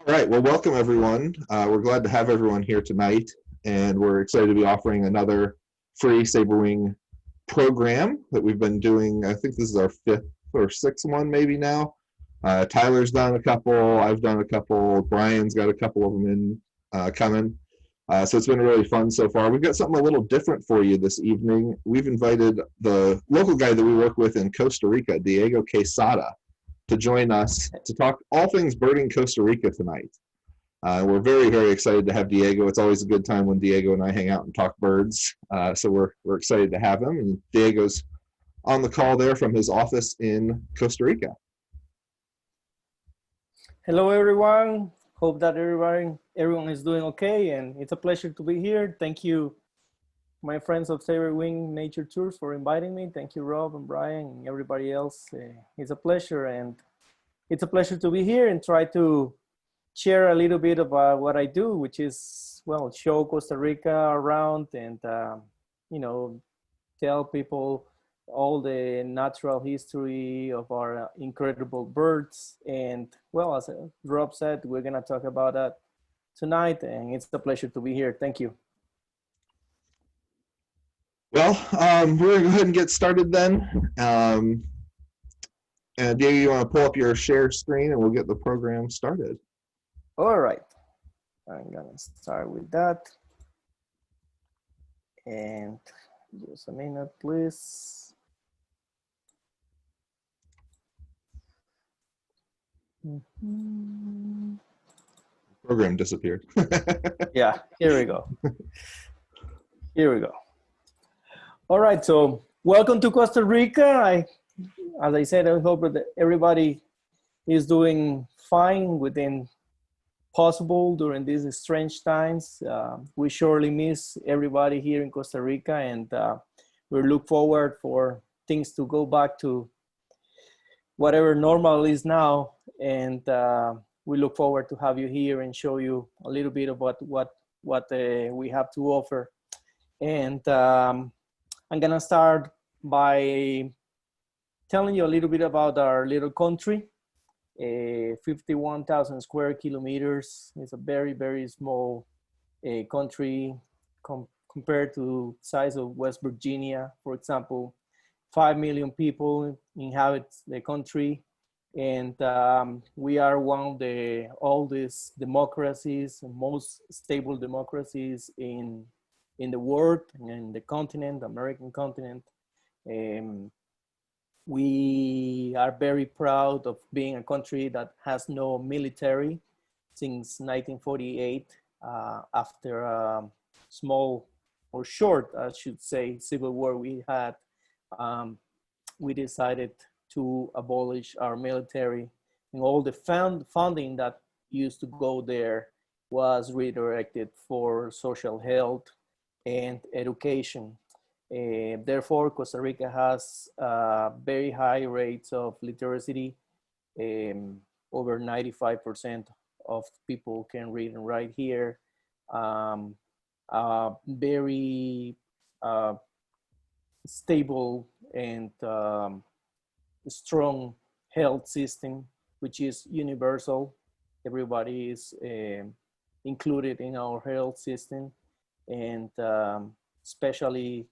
All right, well, welcome everyone. We're glad to have everyone here tonight, and we're excited to be offering another free Saberwing program that we've been doing. I think this is our fifth or sixth one, maybe now. Tyler's done a couple, I've done a couple, Brian's got a couple of them in coming. So it's been really fun so far. We've got something a little different for you this evening. We've invited the local guy that we work with in Costa Rica, Diego Quesada, to join us to talk all things birding Costa Rica tonight. We're very, very excited to have Diego. It's always a good time when Diego and I hang out and talk birds. So we're excited to have him. And Diego's on the call there from his office in Costa Rica. Hello, everyone. Hope that everyone is doing okay, and it's a pleasure to be here. Thank you, my friends of Saberwing Nature Tours, for inviting me. Thank you, Rob and Brian and everybody else. It's a pleasure, and it's a pleasure to be here and try to share a little bit about what I do, which is, well, show Costa Rica around and, tell people all the natural history of our incredible birds. And, well, as Rob said, we're going to talk about that tonight, and it's a pleasure to be here. Thank you. Well, we're going to go ahead and get started then. And Diego, you want to pull up your share screen and we'll get the program started. All right. I'm going to start with that. And just a minute, please. Program disappeared. Yeah, here we go. Here we go. All right, so welcome to Costa Rica. As I said, I hope that everybody is doing fine within possible during these strange times. We surely miss everybody here in Costa Rica, and we look forward for things to go back to whatever normal is now. And we look forward to have you here and show you a little bit of what we have to offer. And I'm gonna start by telling you a little bit about our little country. 51,000 square kilometers. It's a very, very small country compared to size of West Virginia, for example. 5 million people inhabit the country, and we are one of the oldest democracies, most stable democracies in the world, in the continent, American continent. We are very proud of being a country that has no military since 1948, after a small or short, I should say, civil war we had. We decided to abolish our military, and all the funding that used to go there was redirected for social health and education. Therefore, Costa Rica has very high rates of literacy. Over 95% of people can read and write here. Very stable and strong health system, which is universal. Everybody is included in our health system, and especially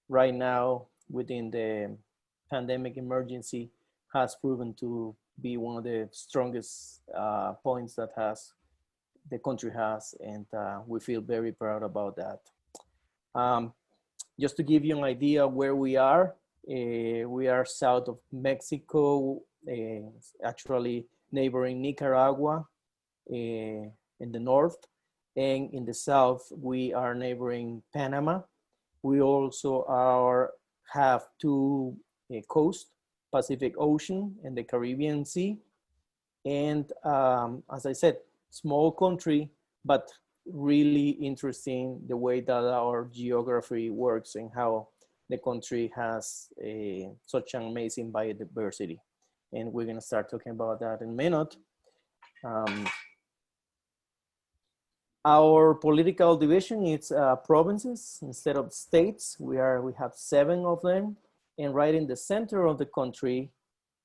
right now within the pandemic emergency has proven to be one of the strongest points that the country has, and we feel very proud about that. Just to give you an idea of where we are south of Mexico, actually neighboring Nicaragua in the north, and in the south we are neighboring Panama. We also have two coasts, Pacific Ocean and the Caribbean Sea. And as I said, small country, but really interesting the way that our geography works and how the country has such an amazing biodiversity. And we're gonna start talking about that in a minute. Our political division is provinces instead of states. We have 7 of them, and right in the center of the country,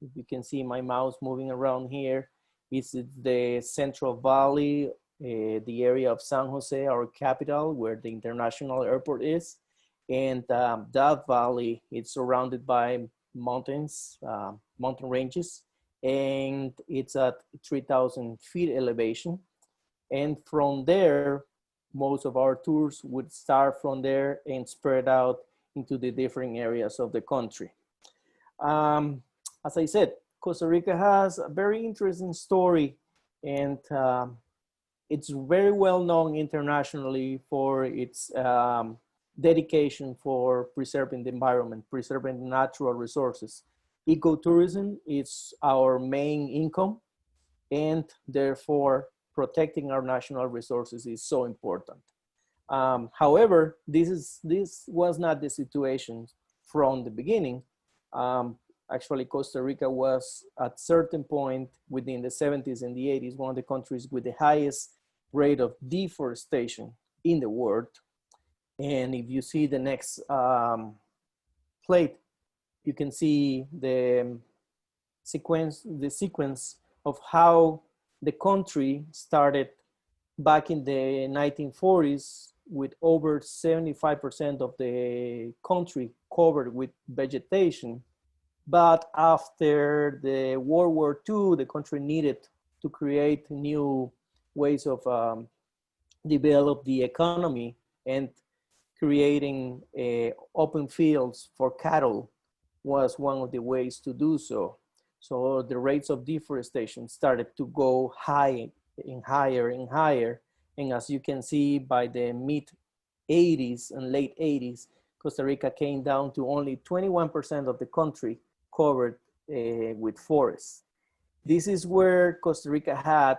if you can see my mouse moving around here, It's the Central Valley, the area of San Jose, our capital, where the international airport is. And that valley is surrounded by mountains, mountain ranges, and it's at 3,000 feet elevation. And from there, most of our tours would start from there and spread out into the different areas of the country. Um, as I said, Costa Rica has a very interesting story, and it's very well known internationally for its dedication for preserving the environment, preserving natural resources. Ecotourism is our main income, and therefore protecting our national resources is so important. However, this was not the situation from the beginning. Um, Actually, Costa Rica was at certain point within the 70s and the 80s, one of the countries with the highest rate of deforestation in the world. And if you see the next plate, you can see the sequence of how the country started back in the 1940s with over 75% of the country covered with vegetation. But after the World War II, the country needed to create new ways of develop the economy, and creating open fields for cattle was one of the ways to do so. So the rates of deforestation started to go high and higher and higher. And as you can see, by the mid 80s and late 80s, Costa Rica came down to only 21% of the country covered with forests. This is where Costa Rica had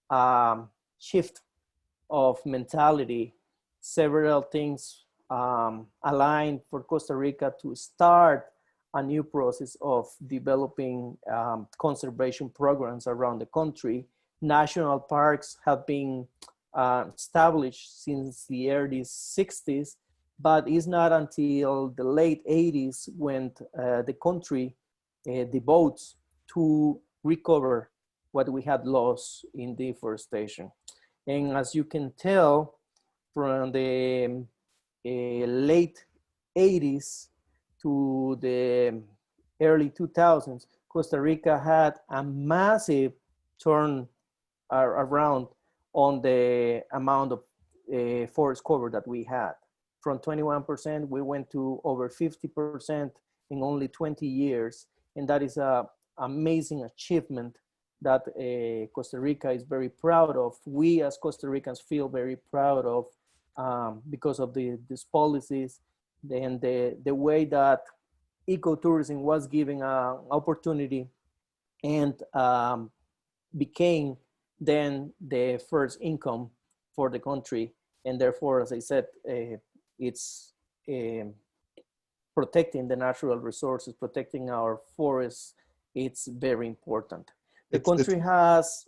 a shift of mentality. Several things aligned for Costa Rica to start a new process of developing conservation programs around the country. National parks have been established since the early 60s, but it's not until the late 80s when the country devotes to recover what we had lost in deforestation. And as you can tell from the late 80s to the early 2000s, Costa Rica had a massive turn around on the amount of forest cover that we had. From 21%, we went to over 50% in only 20 years. And that is an amazing achievement that Costa Rica is very proud of. We as Costa Ricans feel very proud of because of these policies and the way that ecotourism was giving an opportunity and became then the first income for the country. And therefore, as I said, it's protecting the natural resources, protecting our forests. It's very important. The country has,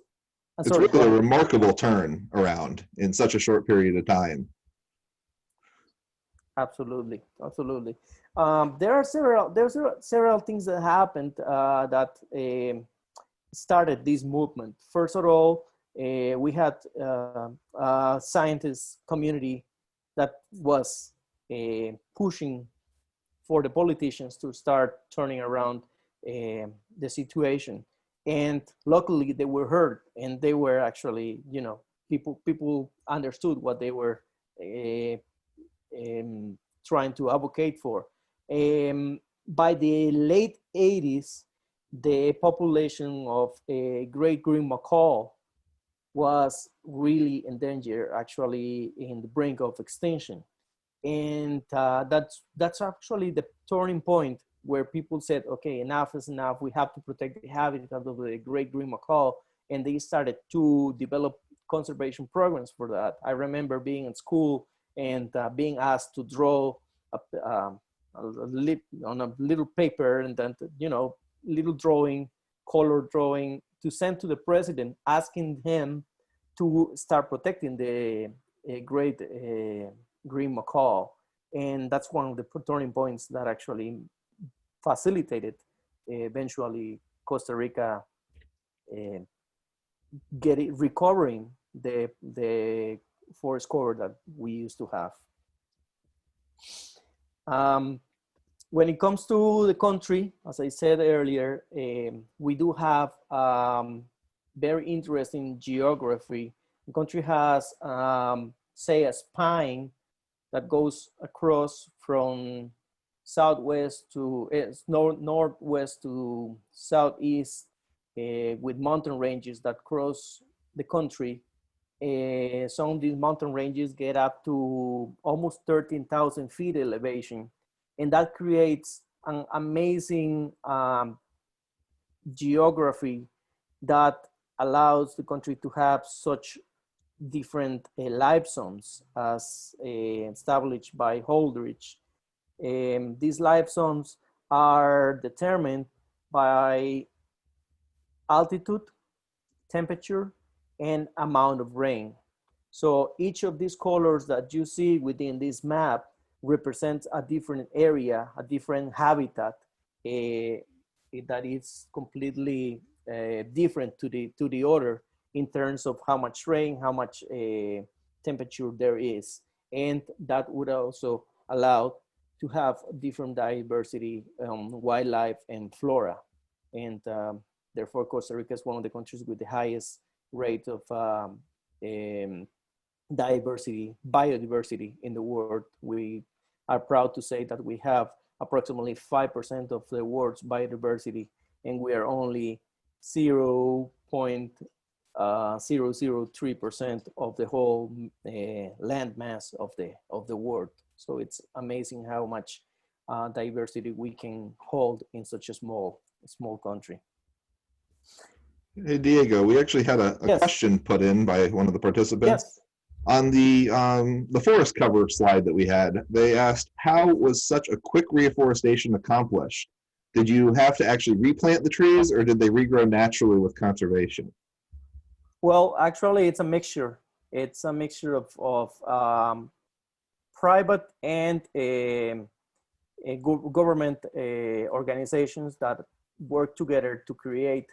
it's really a remarkable turn around in such a short period of time. Absolutely, absolutely. There are several things that happened that started this movement. First of all, we had a scientist community that was pushing for the politicians to start turning around the situation. And luckily they were heard, and they were actually, you know, people understood what they were trying to advocate for. By the late 80s, the population of great green macaw was really in danger, actually in the brink of extinction. And that's actually the turning point where people said, okay, enough is enough. We have to protect the habitat of the great green macaw. And they started to develop conservation programs for that. I remember being in school and being asked to draw on a little paper, and then, you know, little drawing, color drawing, to send to the president, asking him to start protecting the great green macaw. And that's one of the turning points that actually facilitated eventually Costa Rica recovering the forest cover that we used to have. When it comes to the country, as I said earlier, we do have very interesting geography. The country has, say, a spine that goes across from southwest to northwest to southeast, with mountain ranges that cross the country. Some of these mountain ranges get up to almost 13,000 feet elevation, and that creates an amazing geography that allows the country to have such different life zones as established by Holdridge. These life zones are determined by altitude, temperature, and amount of rain. So each of these colors that you see within this map represents a different area, a different habitat that is completely different to the other in terms of how much rain, how much temperature there is. And that would also allow to have different diversity, wildlife and flora. And therefore, Costa Rica is one of the countries with the highest rate of biodiversity in the world. We are proud to say that we have approximately 5% of the world's biodiversity, and we are only 0.003% of the whole land mass of the world. So it's amazing how much diversity we can hold in such a small country. Hey, Diego, we actually had a Yes. question put in by one of the participants. Yes. On the forest cover slide that we had, they asked, how was such a quick reforestation accomplished? Did you have to actually replant the trees, or did they regrow naturally with conservation? Well, actually, it's a mixture. It's a mixture of private and government organizations that work together to create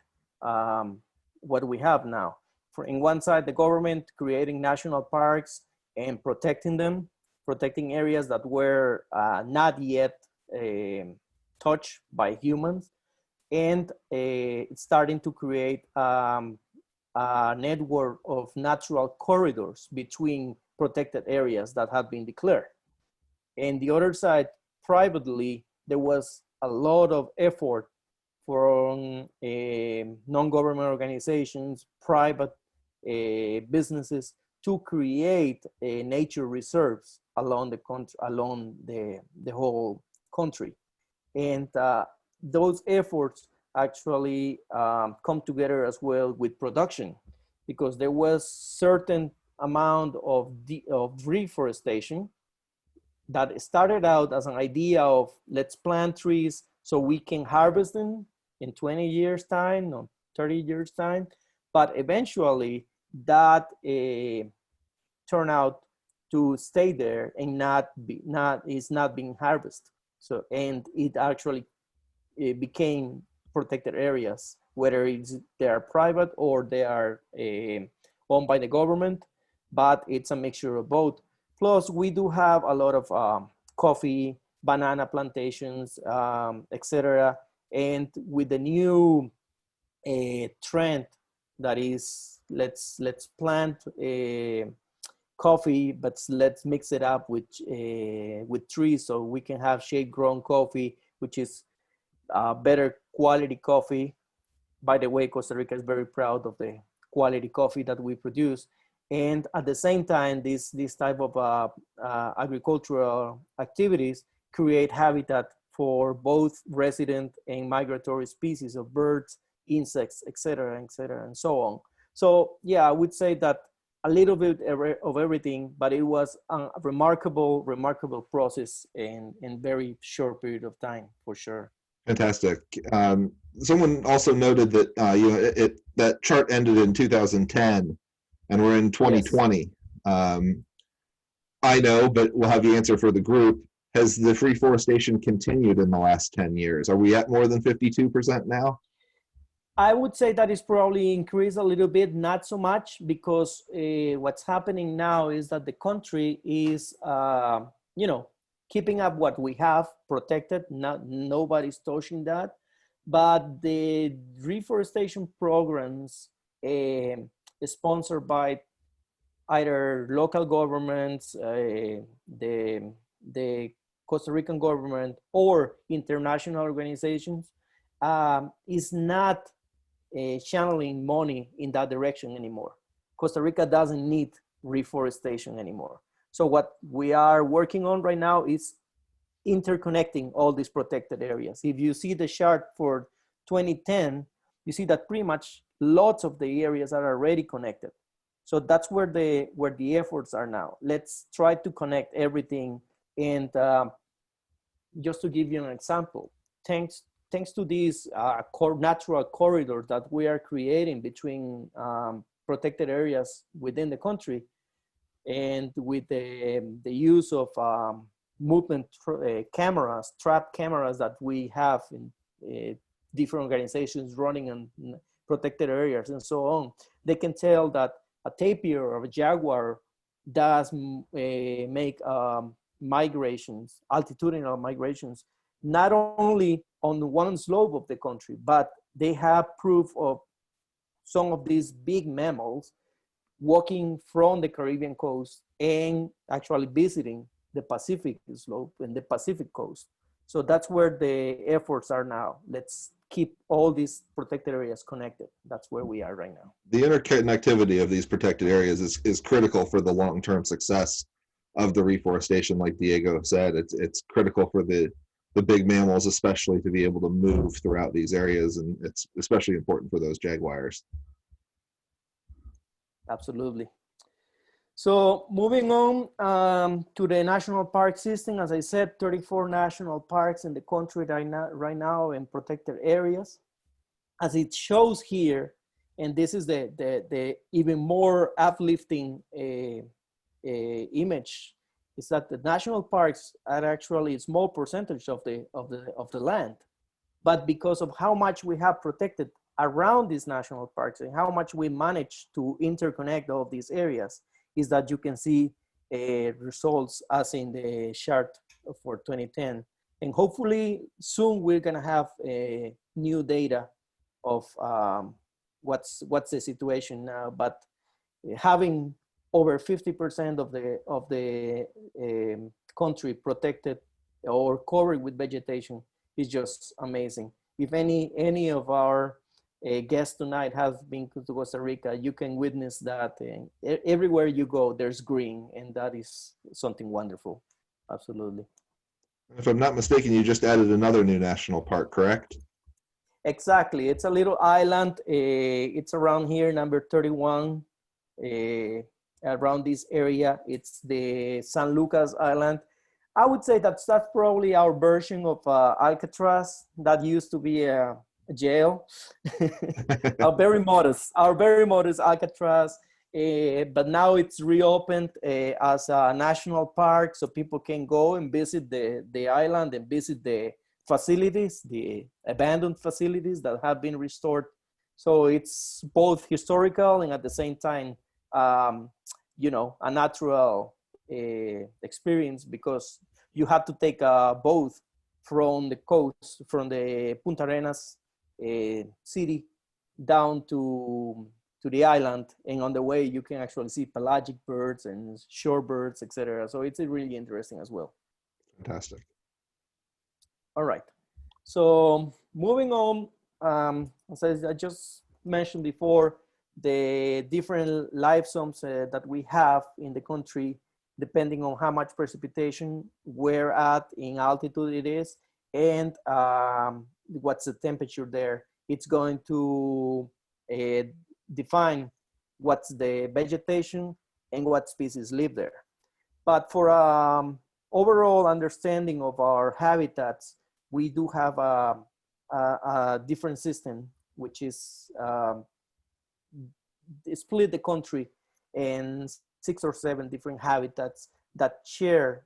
what we have now. For in one side, the government creating national parks and protecting them, protecting areas that were not yet touched by humans, and it's starting to create a network of natural corridors between protected areas that have been declared. And the other side, privately, there was a lot of effort from non-government organizations, private businesses to create nature reserves along the country, along the whole country. And those efforts actually come together as well with production, because there was certain amount of reforestation that started out as an idea of let's plant trees so we can harvest them in 20 years time or 30 years time, but eventually that turned out to stay there and is not being harvested. So, and it actually became protected areas, whether they are private or they are owned by the government, but it's a mixture of both. Plus, we do have a lot of coffee, banana plantations, etc. And with the new trend that is, let's plant coffee, but let's mix it up with trees so we can have shade-grown coffee, which is better quality coffee. By the way, Costa Rica is very proud of the quality coffee that we produce. And at the same time, this type of agricultural activities create habitat for both resident and migratory species of birds, insects, etc., and so on. So yeah, I would say that a little bit of everything, but it was a remarkable process in very short period of time, for sure. Fantastic. Someone also noted that that chart ended in 2010, and we're in 2020. Yes. I know, but we'll have you answer for the group. Has the reforestation continued in the last 10 years? Are we at more than 52% now? I would say that it's probably increased a little bit, not so much, because what's happening now is that the country is, you know, keeping up what we have protected. Not nobody's touching that, but the reforestation programs sponsored by either local governments, the Costa Rican government, or international organizations, is not channeling money in that direction anymore. Costa Rica doesn't need reforestation anymore. So what we are working on right now is interconnecting all these protected areas. If you see the chart for 2010, you see that pretty much lots of the areas are already connected. So that's where the efforts are now. Let's try to connect everything. And just to give you an example, thanks to these natural corridors that we are creating between protected areas within the country, and with the use of movement cameras, trap cameras that we have in different organizations running in protected areas and so on, they can tell that a tapir or a jaguar does make migrations, altitudinal migrations, not only on one slope of the country, but they have proof of some of these big mammals walking from the Caribbean coast and actually visiting the Pacific slope and the Pacific coast. So that's where the efforts are now. Let's keep all these protected areas connected. That's where we are right now. The interconnectivity of these protected areas is critical for the long-term success of the reforestation. Like Diego said, it's critical for the big mammals, especially, to be able to move throughout these areas, and it's especially important for those jaguars. Absolutely. So moving on to the national park system, as I said, 34 national parks in the country right now in protected areas. As it shows here, and this is the even more uplifting image, is that the national parks are actually a small percentage of the land, but because of how much we have protected around these national parks and how much we manage to interconnect all of these areas, is that you can see results as in the chart for 2010. And hopefully soon we're gonna have new data of what's the situation now. But having over 50% of the country protected or covered with vegetation is just amazing. If any of our guests tonight have been to Costa Rica, you can witness that everywhere you go, there's green, and that is something wonderful. Absolutely. If I'm not mistaken, you just added another new national park, correct? Exactly. It's a little island. It's around here, number 31, around this area. It's the San Lucas Island. I would say that's probably our version of Alcatraz. That used to be a jail. Our very modest Alcatraz, but now it's reopened as a national park, so people can go and visit the island and visit the facilities, the abandoned facilities that have been restored. So it's both historical and at the same time, you know, a natural experience, because you have to take a boat from the coast, from the Punta Arenas city down to the island, and on the way you can actually see pelagic birds and shorebirds, etc. So it's really interesting as well. Fantastic. All right. So moving on, as I just mentioned before, the different life zones that we have in the country, depending on how much precipitation, where at in altitude it is, and what's the temperature there, it's going to define what's the vegetation and what species live there. But for overall understanding of our habitats, we do have a different system, which is split the country in 6 or 7 different habitats that share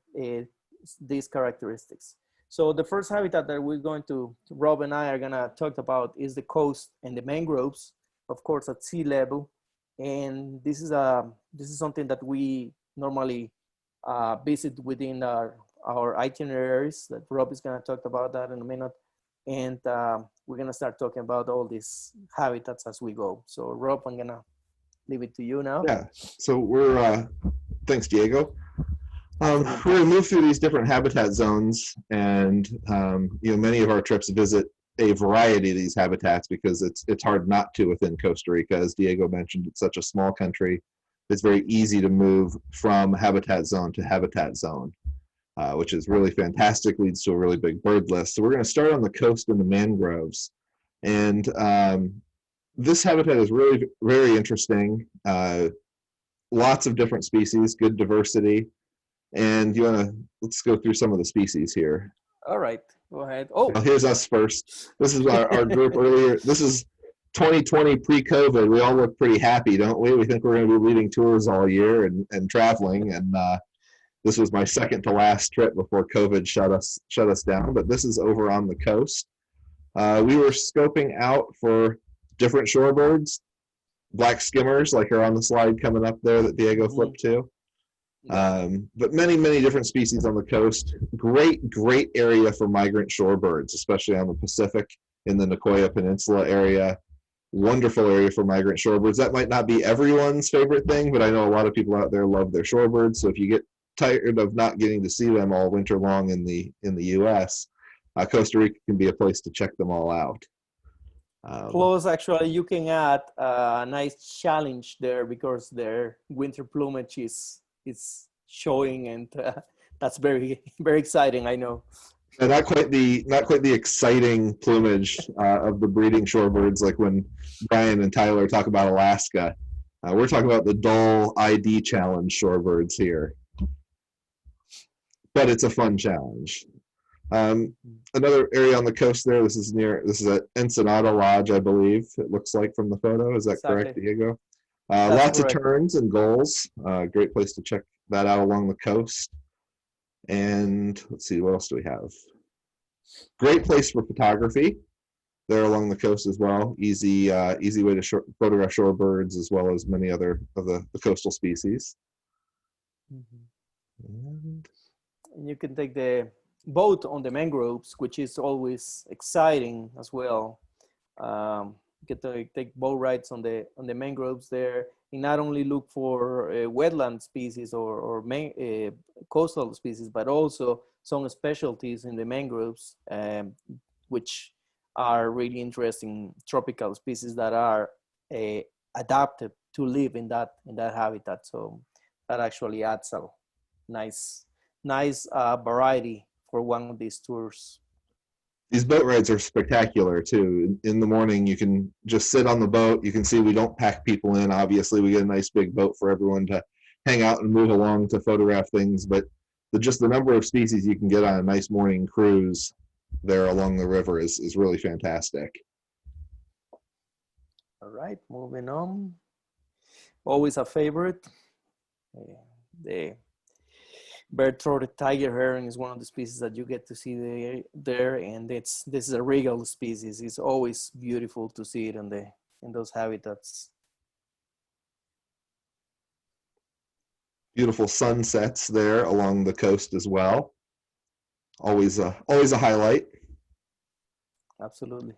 these characteristics. So the first habitat that we're going to, Rob and I are gonna talk about is the coast and the mangroves, of course, at sea level. And this is something that we normally visit within our itineraries. That Rob is gonna talk about that in a minute. And we're gonna start talking about all these habitats as we go. So Rob, I'm gonna leave it to you now. Yeah. So thanks, Diego. We're Absolutely. going to move through these different habitat zones, and many of our trips visit a variety of these habitats because it's hard not to within Costa Rica. As Diego mentioned, it's such a small country. It's very easy to move from habitat zone to habitat zone, which is really fantastic, leads to a really big bird list. So we're going to start on the coast and the mangroves. And this habitat is really very interesting. Lots of different species, good diversity. And let's go through some of the species here. All right, go ahead. Oh, Well, here's us first. This is our group earlier. This is 2020 pre-COVID. We all look pretty happy, don't we? We think we're going to be leading tours all year and traveling. And this was my second to last trip before COVID shut us down. But this is over on the coast. We were scoping out for different shorebirds, black skimmers, like are on the slide coming up there that Diego flipped to. But many different species on the coast. Great area for migrant shorebirds, especially on the Pacific in the Nicoya Peninsula area. Wonderful area for migrant shorebirds. That might not be everyone's favorite thing, but I know a lot of people out there love their shorebirds. So if you get tired of not getting to see them all winter long in the U.S., Costa Rica can be a place to check them all out. Plus, actually, you can add a nice challenge there because their winter plumage is showing, and that's very exciting. I know. And not quite the exciting plumage of the breeding shorebirds, like when Brian and Tyler talk about Alaska. We're talking about the dull ID challenge shorebirds here, but it's a fun challenge. Another area on the coast there. This is at Ensenada Lodge, I believe. It looks like from the photo. Is that Exactly. correct, Diego? That's lots correct. of terns and gulls. Great place to check that out along the coast. And let's see, what else do we have? Great place for photography there along the coast as well. Easy way to photograph shorebirds as well as many other of the coastal species. And you can take the boat on the mangroves, which is always exciting as well. Get to take boat rides on the mangroves there, and not only look for wetland species or coastal species, but also some specialties in the mangroves, which are really interesting tropical species that are adapted to live in that habitat. So that actually adds a nice variety for one of these tours. These boat rides are spectacular too. In the morning, you can just sit on the boat. You can see we don't pack people in. Obviously, we get a nice big boat for everyone to hang out and move along to photograph things. But just the number of species you can get on a nice morning cruise there along the river is really fantastic. All right, moving on. Always a favorite. The bird-throated tiger heron is one of the species that you get to see there, and this is a regal species. It's always beautiful to see it in those habitats. Beautiful sunsets there along the coast as well. Always a highlight. Absolutely.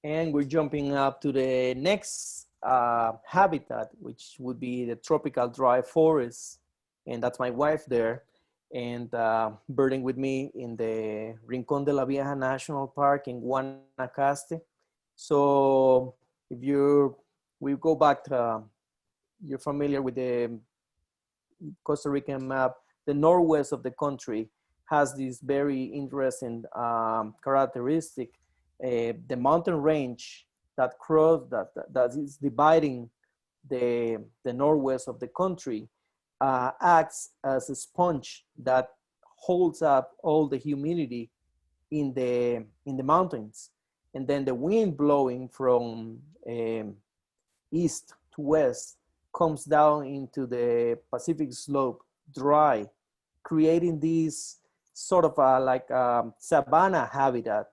And we're jumping up to the next habitat, which would be the tropical dry forest. And that's my wife there, and birding with me in the Rincón de la Vieja National Park in Guanacaste. So if we go back to, you're familiar with the Costa Rican map, the northwest of the country has this very interesting characteristic. The mountain range that is dividing the northwest of the country acts as a sponge that holds up all the humidity in the mountains, and then the wind blowing from east to west comes down into the Pacific slope dry, creating this sort of like savanna habitat,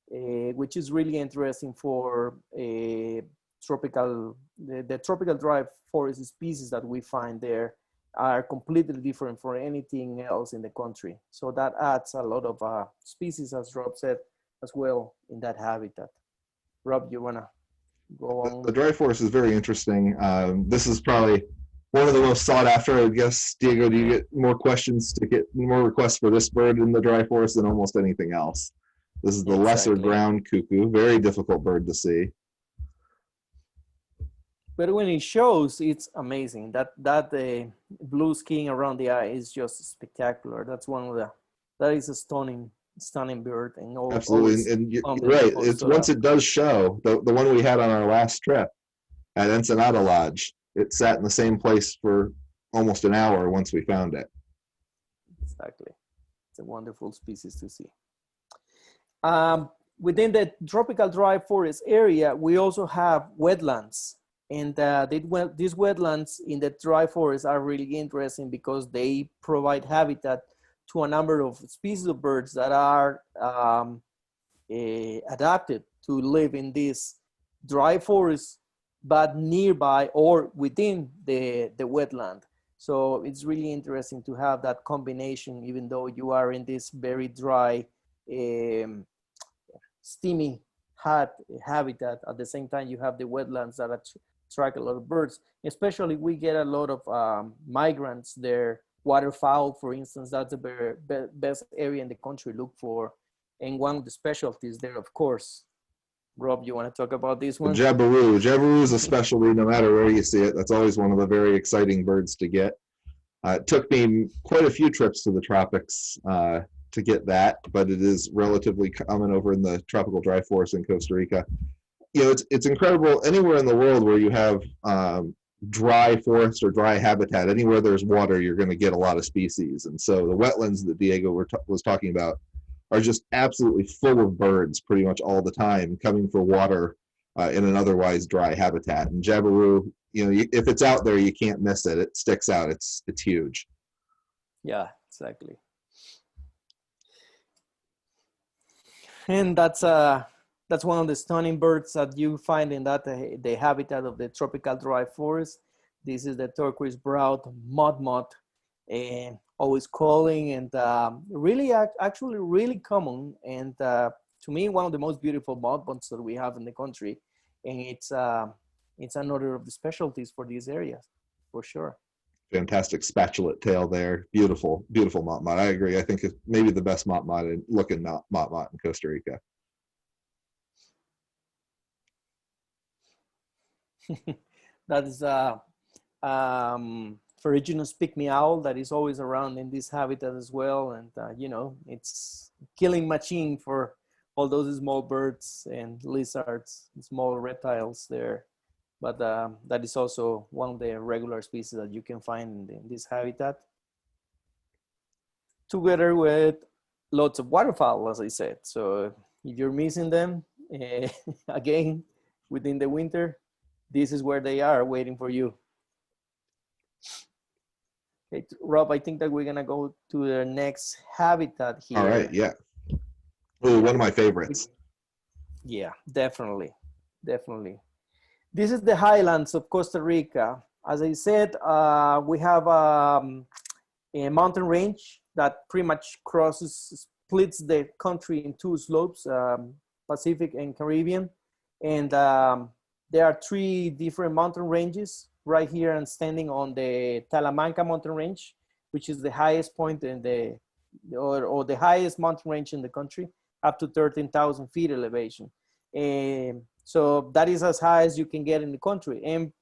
which is really interesting for the tropical dry forest species that we find there are completely different from anything else in the country. So that adds a lot of species, as Rob said, as well in that habitat. Rob, you wanna go on? The dry forest is very interesting. This is probably one of the most sought after, I guess. Diego, do you get more questions to get more requests for this bird in the dry forest than almost anything else? This is the lesser ground cuckoo, very difficult bird to see. But when it shows, it's amazing. That blue skin around the eye is just spectacular. That's one of that is a stunning bird. And absolutely, and you're right. It's once it does show, the one we had on our last trip at Ensenada Lodge, it sat in the same place for almost an hour once we found it. Exactly, it's a wonderful species to see. Within the tropical dry forest area, we also have wetlands. And these wetlands in the dry forest are really interesting because they provide habitat to a number of species of birds that are adapted to live in this dry forest, but nearby or within the wetland. So it's really interesting to have that combination, even though you are in this very dry, steamy, hot habitat. At the same time, you have the wetlands that attract a lot of birds. Especially, we get a lot of migrants there. Waterfowl, for instance, that's the very best area in the country to look for. And one of the specialties there, of course. Rob, you want to talk about this one? Jabiru. Jabiru is a specialty no matter where you see it. That's always one of the very exciting birds to get. It took me quite a few trips to the tropics to get that, but it is relatively common over in the tropical dry forest in Costa Rica. You know, it's incredible anywhere in the world where you have dry forest or dry habitat. Anywhere there's water, you're going to get a lot of species. And so the wetlands that Diego was talking about are just absolutely full of birds pretty much all the time coming for water in an otherwise dry habitat. And Jabiru, you know, if it's out there, you can't miss it. It sticks out. It's huge. Yeah, exactly. And that's one of the stunning birds that you find in that the habitat of the tropical dry forest. This is the turquoise-browed mud, and always calling, and actually really common, and to me one of the most beautiful mudbots that we have in the country, and it's another of the specialties for these areas, for sure. Fantastic spatulate tail there, beautiful motmot. I agree. I think it's maybe the best motmot looking motmot in Costa Rica. That is Ferruginous pygmy owl that is always around in this habitat as well, and you know, it's killing machine for all those small birds and lizards, small reptiles there. But that is also one of the regular species that you can find in this habitat, together with lots of waterfowl, as I said. So if you're missing them, again, within the winter, this is where they are waiting for you. Okay, Rob, I think that we're gonna go to the next habitat here. All right, yeah. Oh, one of my favorites. Yeah, definitely. This is the highlands of Costa Rica. As I said, we have a mountain range that pretty much splits the country in two slopes, Pacific and Caribbean. And there are three different mountain ranges right here. I'm standing on the Talamanca mountain range, which is the highest point in or the highest mountain range in the country, up to 13,000 feet elevation. So that is as high as you can get in the country. And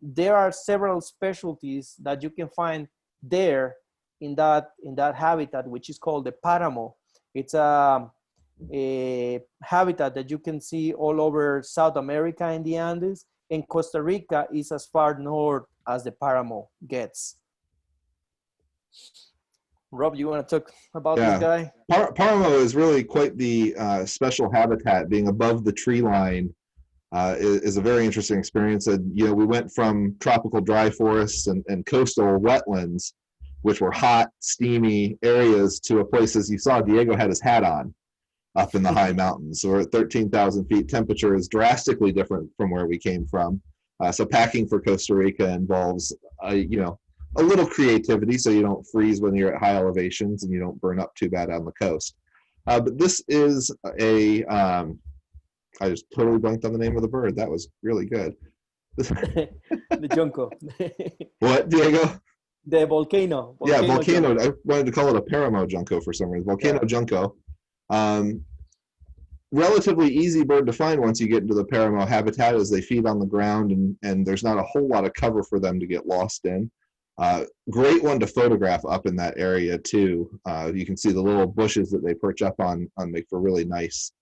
there are several specialties that you can find there in that habitat, which is called the paramo. It's a habitat that you can see all over South America in the Andes, and Costa Rica is as far north as the paramo gets. Rob, you want to talk about this guy? Paramo is really quite the special habitat. Being above the tree line is a very interesting experience. And you know, we went from tropical dry forests and coastal wetlands which were hot, steamy areas, to a place, as you saw, Diego had his hat on up in the high mountains. So we're at 13,000 feet. Temperature is drastically different from where we came from. So packing for Costa Rica involves, you know, a little creativity so you don't freeze when you're at high elevations and you don't burn up too bad on the coast. But this is a, I just totally blanked on the name of the bird. That was really good. The junco. What, Diego? The volcano. Yeah, volcano. Junco. I wanted to call it a paramo junco for some reason. Volcano junco. Relatively easy bird to find once you get into the paramo habitat, as they feed on the ground, and there's not a whole lot of cover for them to get lost in. Great one to photograph up in that area too. You can see the little bushes that they perch up on make for really nice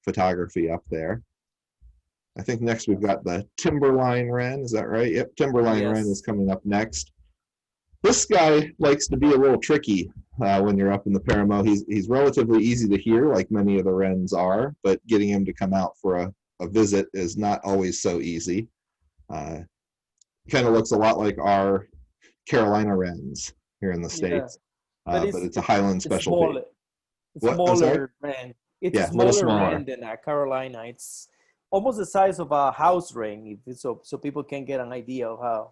photography up there. I think next we've got the timberline wren. Is that right? Yep, timberline wren is coming up next. This guy likes to be a little tricky when you're up in the paramo. He's relatively easy to hear, like many of the wrens are, but getting him to come out for a visit is not always so easy. Kind of looks a lot like our Carolina wrens here in the States, but it's a highland specialty. It's smaller wren. It's a smaller wren than a Carolina. It's almost the size of a house wren, so people can get an idea of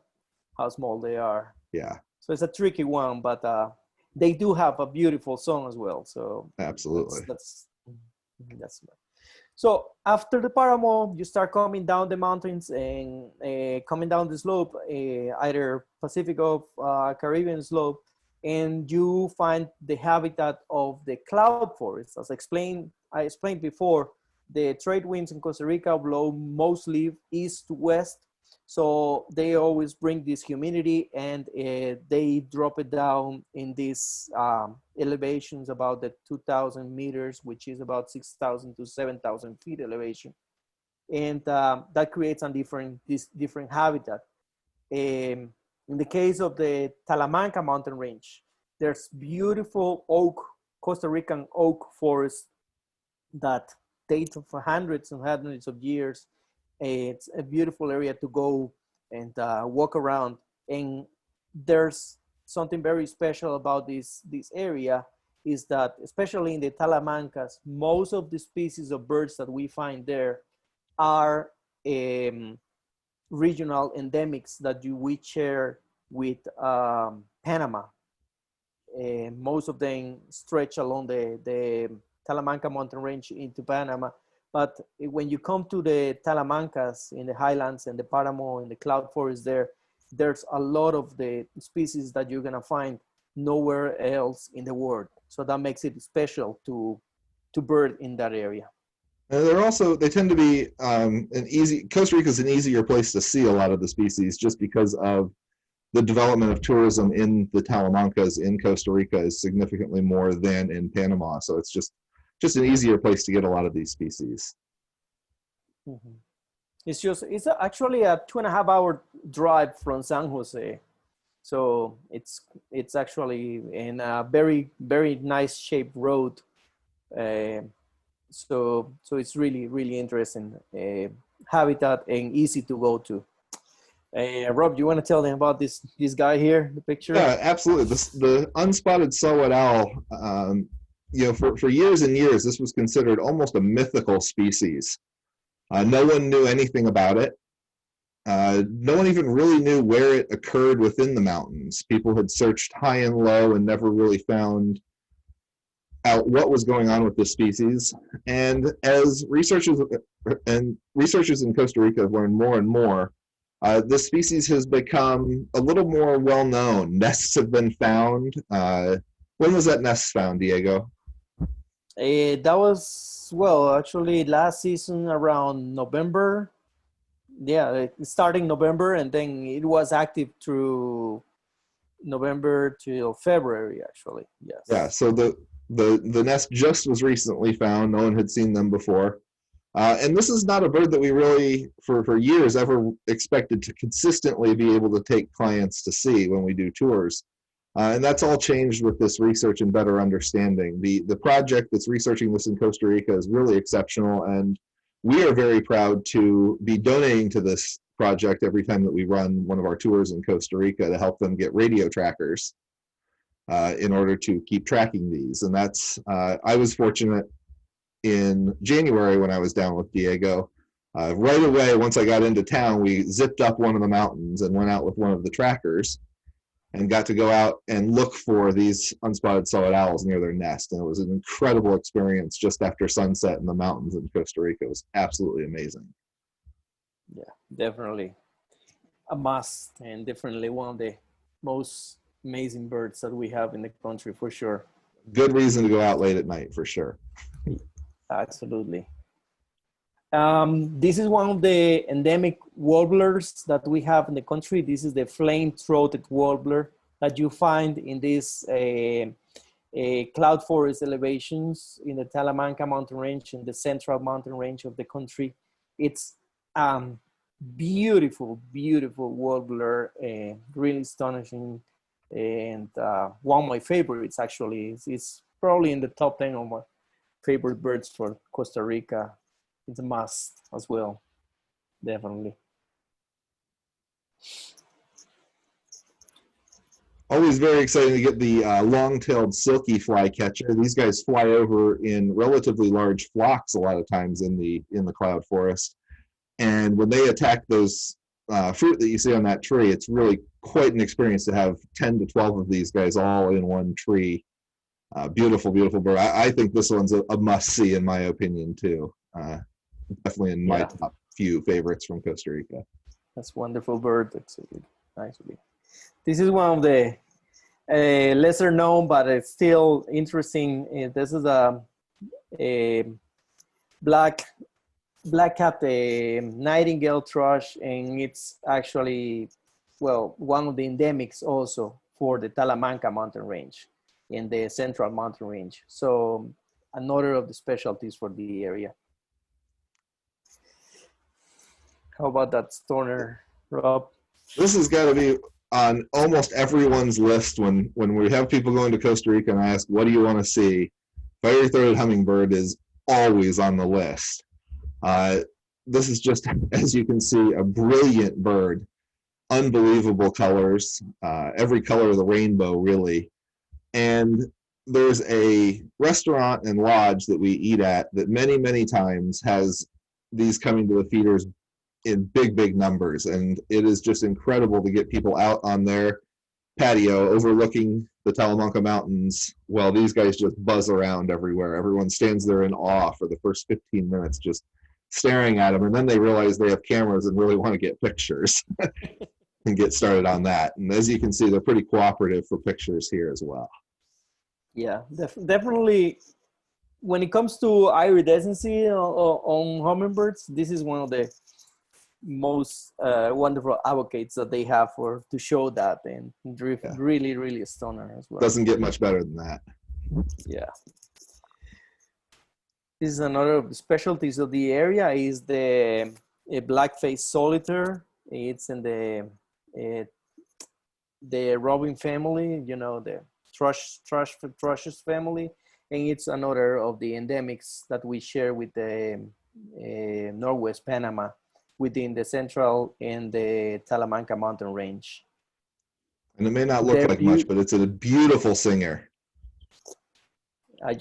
how small they are. Yeah. So it's a tricky one, but they do have a beautiful song as well. So absolutely, that's so after the paramo, you start coming down the mountains and coming down the slope, either Pacific of Caribbean slope, and you find the habitat of the cloud forest. As I explained before, the trade winds in Costa Rica blow mostly east to west. So they always bring this humidity, and they drop it down in these elevations about the 2,000 meters, which is about 6,000 to 7,000 feet elevation. And that creates this different habitat. In the case of the Talamanca mountain range, there's beautiful Costa Rican oak forests that date for hundreds and hundreds of years. It's a beautiful area to go and walk around. And there's something very special about this area, is that especially in the Talamancas, most of the species of birds that we find there are regional endemics that we share with Panama. Most of them stretch along the Talamanca mountain range into Panama. But when you come to the Talamancas in the highlands and the Paramo and the cloud forest there's a lot of the species that you're gonna find nowhere else in the world. So that makes it special to bird in that area. And they tend to be Costa Rica is an easier place to see a lot of the species, just because of the development of tourism in the Talamancas in Costa Rica is significantly more than in Panama. So it's just an easier place to get a lot of these species. Mm-hmm. It's actually a 2.5 hour drive from San Jose. So it's actually in a very, very nice shaped road. So it's really, really interesting habitat and easy to go to. Rob, you want to tell them about this guy here, the picture? Yeah, absolutely. The unspotted saw-whet owl, for years and years, this was considered almost a mythical species. No one knew anything about it. No one even really knew where it occurred within the mountains. People had searched high and low and never really found out what was going on with this species. And as researchers in Costa Rica have learned more and more, this species has become a little more well-known. Nests have been found. When was that nest found, Diego? That was, actually last season around November. Yeah, starting November, and then it was active through November till February, actually. Yes. Yeah, so the nest just was recently found. No one had seen them before. And this is not a bird that we really, for years, ever expected to consistently be able to take clients to see when we do tours. And that's all changed with this research and better understanding. The project that's researching this in Costa Rica is really exceptional, and we are very proud to be donating to this project every time that we run one of our tours in Costa Rica to help them get radio trackers. in order to keep tracking these. And that's, I was fortunate in January when I was down with Diego. Right away, once I got into town, we zipped up one of the mountains and went out with one of the trackers and got to go out and look for these unspotted saw-whet owls near their nest. And it was an incredible experience just after sunset in the mountains in Costa Rica. It was absolutely amazing. Yeah, definitely a must, and definitely one of the most amazing birds that we have in the country for sure. Good reason to go out late at night for sure. Absolutely. This is one of the endemic warblers that we have in the country. This is the flame-throated warbler that you find in these cloud forest elevations in the Talamanca mountain range, in the central mountain range of the country. It's beautiful, beautiful warbler, really astonishing, and one of my favorites actually. It's probably in the top 10 of my favorite birds for Costa Rica. It's a must as well, definitely. Always very exciting to get the long-tailed silky flycatcher. These guys fly over in relatively large flocks a lot of times in the cloud forest. And when they attack those fruit that you see on that tree, it's really quite an experience to have 10 to 12 of these guys all in one tree. Beautiful, beautiful bird. I think this one's a must-see in my opinion too. Definitely in my top few favorites from Costa Rica. That's a wonderful bird. Actually, this is one of the lesser known, but it's still interesting. This is a black-capped nightingale thrush, and it's actually, well, one of the endemics also for the Talamanca mountain range in the central mountain range. So another of the specialties for the area. How about that stoner, Rob? This has got to be on almost everyone's list when we have people going to Costa Rica and I ask, what do you want to see? Fiery-throated hummingbird is always on the list. This is just, as you can see, a brilliant bird. Unbelievable colors, every color of the rainbow, really. And there's a restaurant and lodge that we eat at that many, many times has these coming to the feeders in big, big numbers. And it is just incredible to get people out on their patio overlooking the Talamanca Mountains while these guys just buzz around everywhere. Everyone stands there in awe for the first 15 minutes just staring at them. And then they realize they have cameras and really want to get pictures and get started on that. And as you can see, they're pretty cooperative for pictures here as well. Yeah, definitely. When it comes to iridescency on hummingbirds, this is one of the most wonderful advocates that they have to show that, and really, really a stoner as well. Doesn't get much better than that. Yeah. This is another of the specialties of the area, is the black-faced solitaire. It's in the robin family, you know, the thrushes family, and it's another of the endemics that we share with the Northwest Panama within the central and the Talamanca mountain range. And it may not look like much, but it's a beautiful singer. I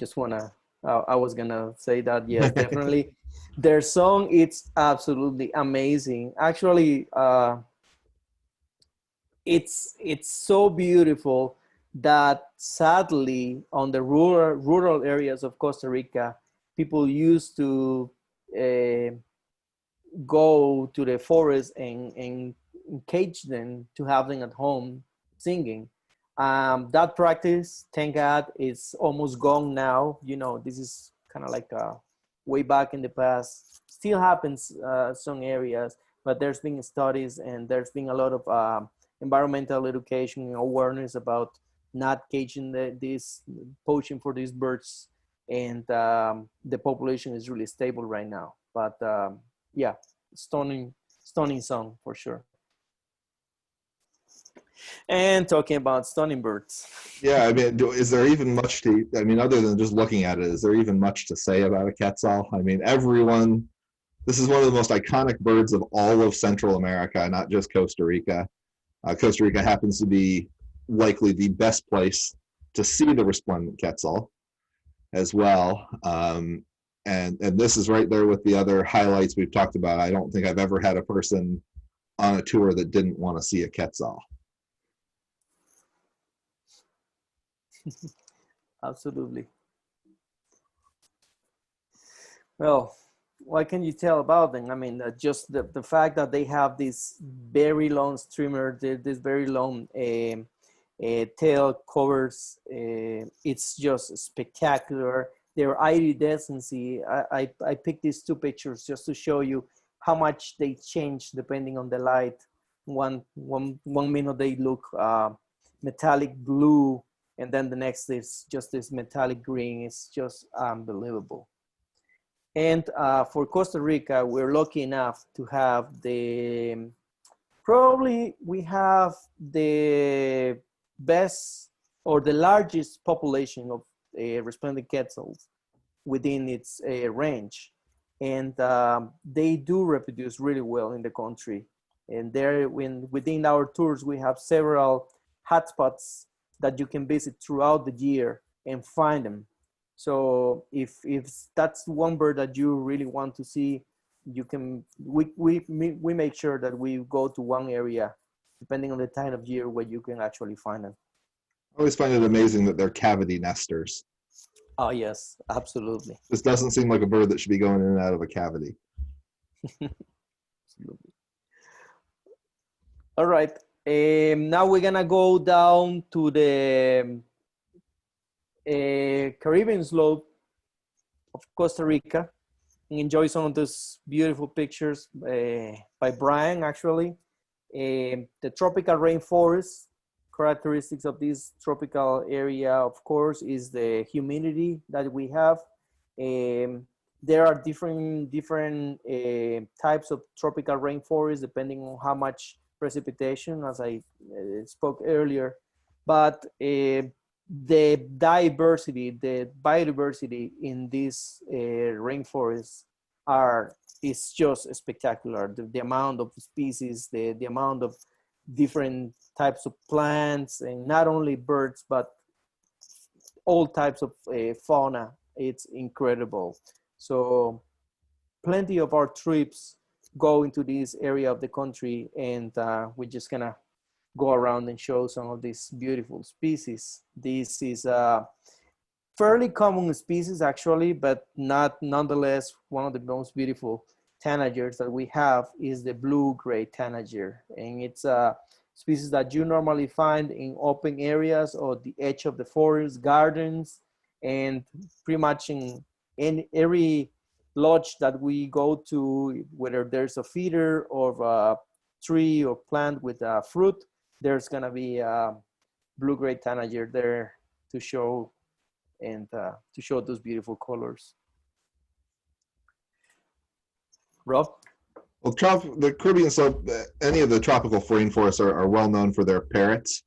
was gonna say that, yes, definitely. Their song, it's absolutely amazing. Actually, it's so beautiful that sadly on the rural areas of Costa Rica, people used to go to the forest and cage them to have them at home singing. That practice, thank God, is almost gone now. You know, this is kind of like way back in the past. Still happens some areas, but there's been studies and there's been a lot of environmental education and awareness about not caging this poaching for these birds, and the population is really stable right now. But yeah, stunning song for sure. And talking about stunning birds. Yeah, I mean, is there even much other than just looking at it, is there even much to say about a quetzal? I mean, this is one of the most iconic birds of all of Central America, not just Costa Rica. Costa Rica happens to be likely the best place to see the resplendent quetzal as well. And this is right there with the other highlights we've talked about. I don't think I've ever had a person on a tour that didn't want to see a quetzal. Absolutely. Well, what can you tell about them? I mean, just the fact that they have this very long streamer, this very long tail covers, it's just spectacular. Their iridescency, I picked these two pictures just to show you how much they change depending on the light. One minute they look metallic blue, and then the next is just this metallic green. It's just unbelievable. And for Costa Rica, we're lucky enough to have probably we have the best or the largest population of resplendent quetzals within its range. And they do reproduce really well in the country. And there, within our tours, we have several hotspots that you can visit throughout the year and find them. So if that's one bird that you really want to see, you can, we make sure that we go to one area, depending on the time of year, where you can actually find them. I always find it amazing that they're cavity nesters. Oh, yes, absolutely. This doesn't seem like a bird that should be going in and out of a cavity. Absolutely. All right. Now we're going to go down to the Caribbean slope of Costa Rica and enjoy some of those beautiful pictures by Brian, actually. The tropical rainforest. Characteristics of this tropical area, of course, is the humidity that we have. There are different types of tropical rainforest depending on how much precipitation, as I spoke earlier. But the biodiversity in these rainforests is just spectacular. The amount of species, the amount of different types of plants, and not only birds, but all types of fauna. It's incredible. So plenty of our trips go into this area of the country, and we're just gonna go around and show some of these beautiful species. This is a fairly common species actually, but nonetheless one of the most beautiful tanagers that we have is the blue-gray tanager, and it's a species that you normally find in open areas or the edge of the forest, gardens, and pretty much in every lodge that we go to, whether there's a feeder or a tree or plant with fruit, there's gonna be a blue-gray tanager there to show to show those beautiful colors. Rob? Well, the Caribbean slope, any of the tropical rainforests are well known for their parrots.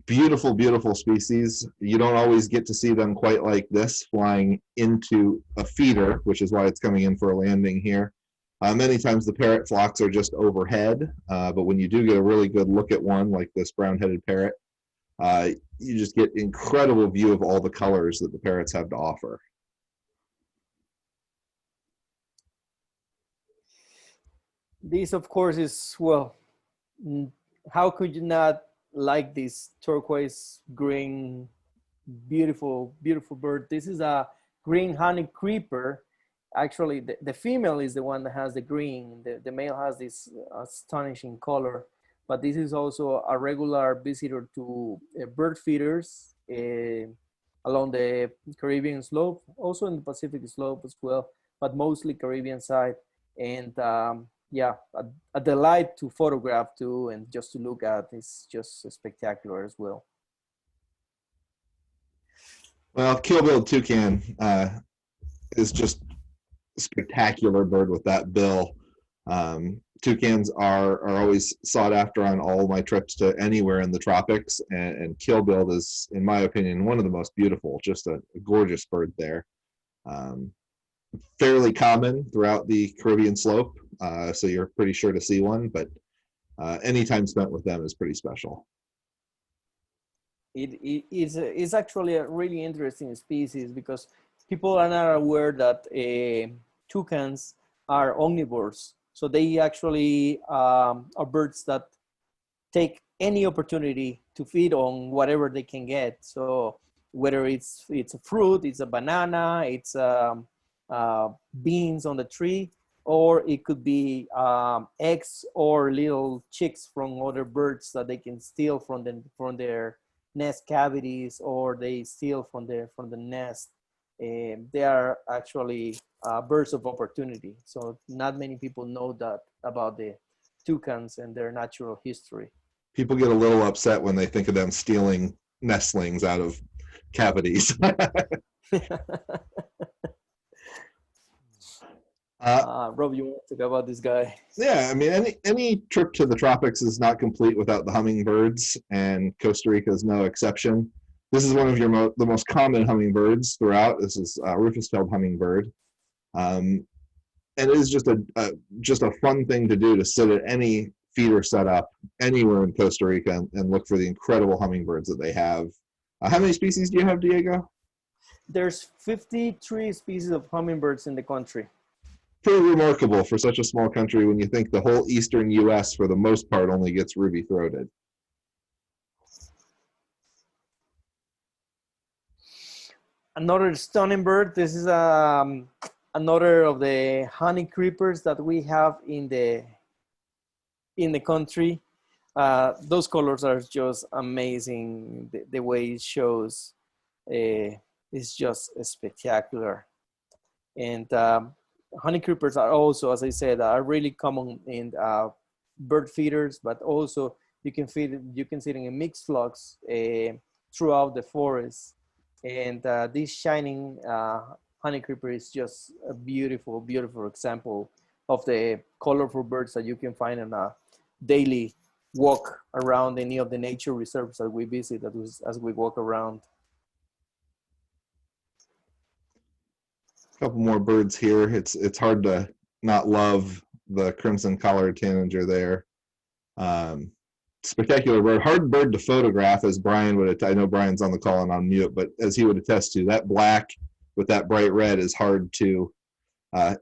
Beautiful, beautiful species. You don't always get to see them quite like this, flying into a feeder, which is why it's coming in for a landing here. Many times the parrot flocks are just overhead, but when you do get a really good look at one, like this brown-headed parrot, you just get incredible view of all the colors that the parrots have to offer. This, of course, is, well, how could you not like this turquoise green, beautiful, beautiful bird? This is a green honey creeper. Actually, the female is the one that has the green. The male has this astonishing color. But this is also a regular visitor to bird feeders along the Caribbean slope, also in the Pacific slope as well, but mostly Caribbean side. And yeah, a delight to photograph too, and just to look at. It's just spectacular as well. Well, keelbilled toucan is just a spectacular bird with that bill. Toucans are always sought after on all my trips to anywhere in the tropics, and keelbilled is, in my opinion, one of the most beautiful. Just a gorgeous bird there. Fairly common throughout the Caribbean slope, so you're pretty sure to see one, but any time spent with them is pretty special. It's actually a really interesting species because people are not aware that toucans are omnivores. So they actually are birds that take any opportunity to feed on whatever they can get. So whether it's a fruit, it's a banana, it's beans on the tree, or it could be eggs or little chicks from other birds that they can steal from their nest cavities, or they steal from the nest. They are actually birds of opportunity. So not many people know that about the toucans and their natural history. People get a little upset when they think of them stealing nestlings out of cavities. Rob, you want to talk about this guy? Yeah, I mean, any trip to the tropics is not complete without the hummingbirds, and Costa Rica is no exception. This is one of the most common hummingbirds throughout. This is rufous-tailed hummingbird, and it is just a fun thing to do to sit at any feeder setup anywhere in Costa Rica and look for the incredible hummingbirds that they have. How many species do you have, Diego? There's 53 species of hummingbirds in the country. Pretty remarkable for such a small country when you think the whole eastern U.S. for the most part only gets ruby-throated. Another stunning bird. This is another of the honey creepers that we have in the country. Those colors are just amazing. The way it shows is just spectacular. And honey creepers are also, as I said, are really common in bird feeders, but also you can see them in mixed flocks throughout the forest. And this shining honey creeper is just a beautiful, beautiful example of the colorful birds that you can find on a daily walk around any of the nature reserves that we visit as we walk around. A couple more birds here. It's hard to not love the crimson collared tanager there. Spectacular bird, hard bird to photograph, as Brian would. I know Brian's on the call and on mute, but as he would attest to, that black with that bright red is hard to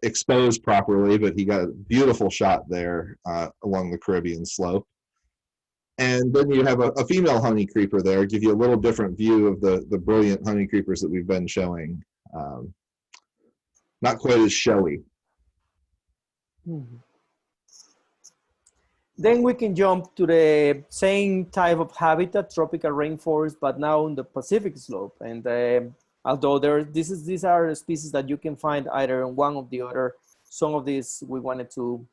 expose properly. But he got a beautiful shot there along the Caribbean slope. And then you have a female honey creeper there, give you a little different view of the brilliant honey creepers that we've been showing. Not quite as showy. Mm-hmm. Then we can jump to the same type of habitat, tropical rainforest, but now on the Pacific slope. And although these are species that you can find either in one or the other, some of these we wanted to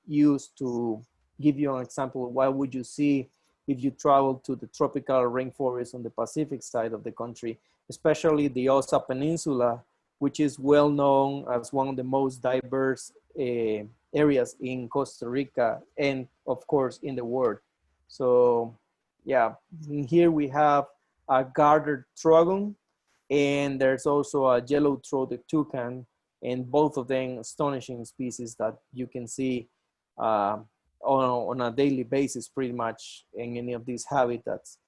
use to give you an example of what would you see if you travel to the tropical rainforest on the Pacific side of the country, especially the Osa Peninsula, which is well known as one of the most diverse areas in Costa Rica and of course in the world. So yeah, here we have a gartered trogon, and there's also a yellow-throated toucan, and both of them astonishing species that you can see on a daily basis pretty much in any of these habitats.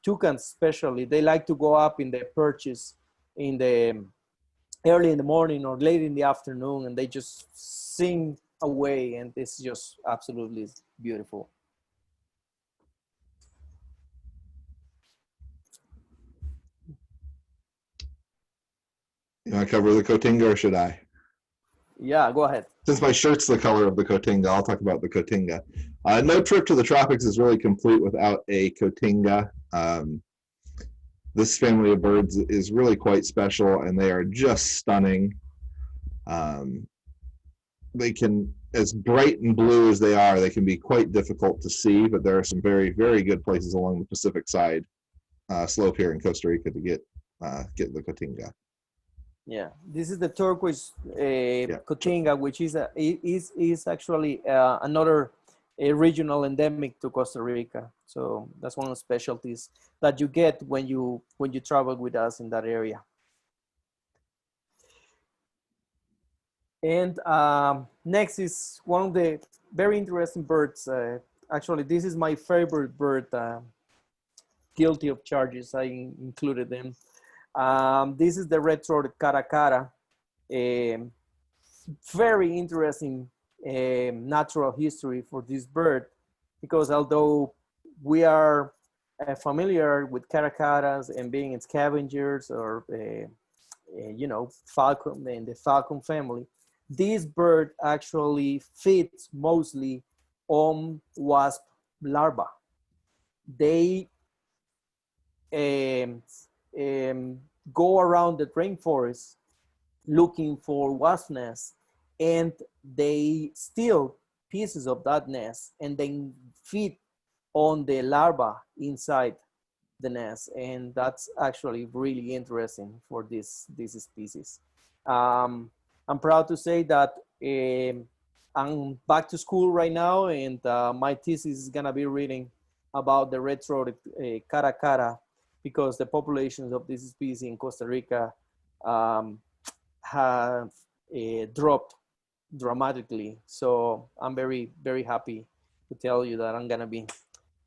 Toucans especially, they like to go up in their perches in the early in the morning or late in the afternoon, and they just sing away, and it's just absolutely beautiful. You want to cover the cotinga, or should I? Yeah, go ahead. Since my shirt's the color of the cotinga, I'll talk about the cotinga. No trip to the tropics is really complete without a cotinga. This family of birds is really quite special, and they are just stunning. They can, as bright and blue as they can be quite difficult to see, but there are some very, very good places along the Pacific side slope here in Costa Rica to get the cotinga. Yeah, this is the turquoise cotinga, which is actually another regional endemic to Costa Rica. So that's one of the specialties that you get when you travel with us in that area. And next is one of the very interesting birds. Actually, this is my favorite bird guilty of charges. I included them. This is the red-throated caracara. Very interesting natural history for this bird, because although we are familiar with caracaras and being scavengers or you know, falcon and the falcon family, this bird actually feeds mostly on wasp larvae. They um, go around the rainforest looking for wasp nests, and they steal pieces of that nest and then feed on the larva inside the nest. And that's actually really interesting for this species. I'm proud to say that I'm back to school right now, and my thesis is gonna be reading about the red-throated caracara, because the populations of this species in Costa Rica have dropped dramatically. So I'm very, very happy to tell you that I'm gonna be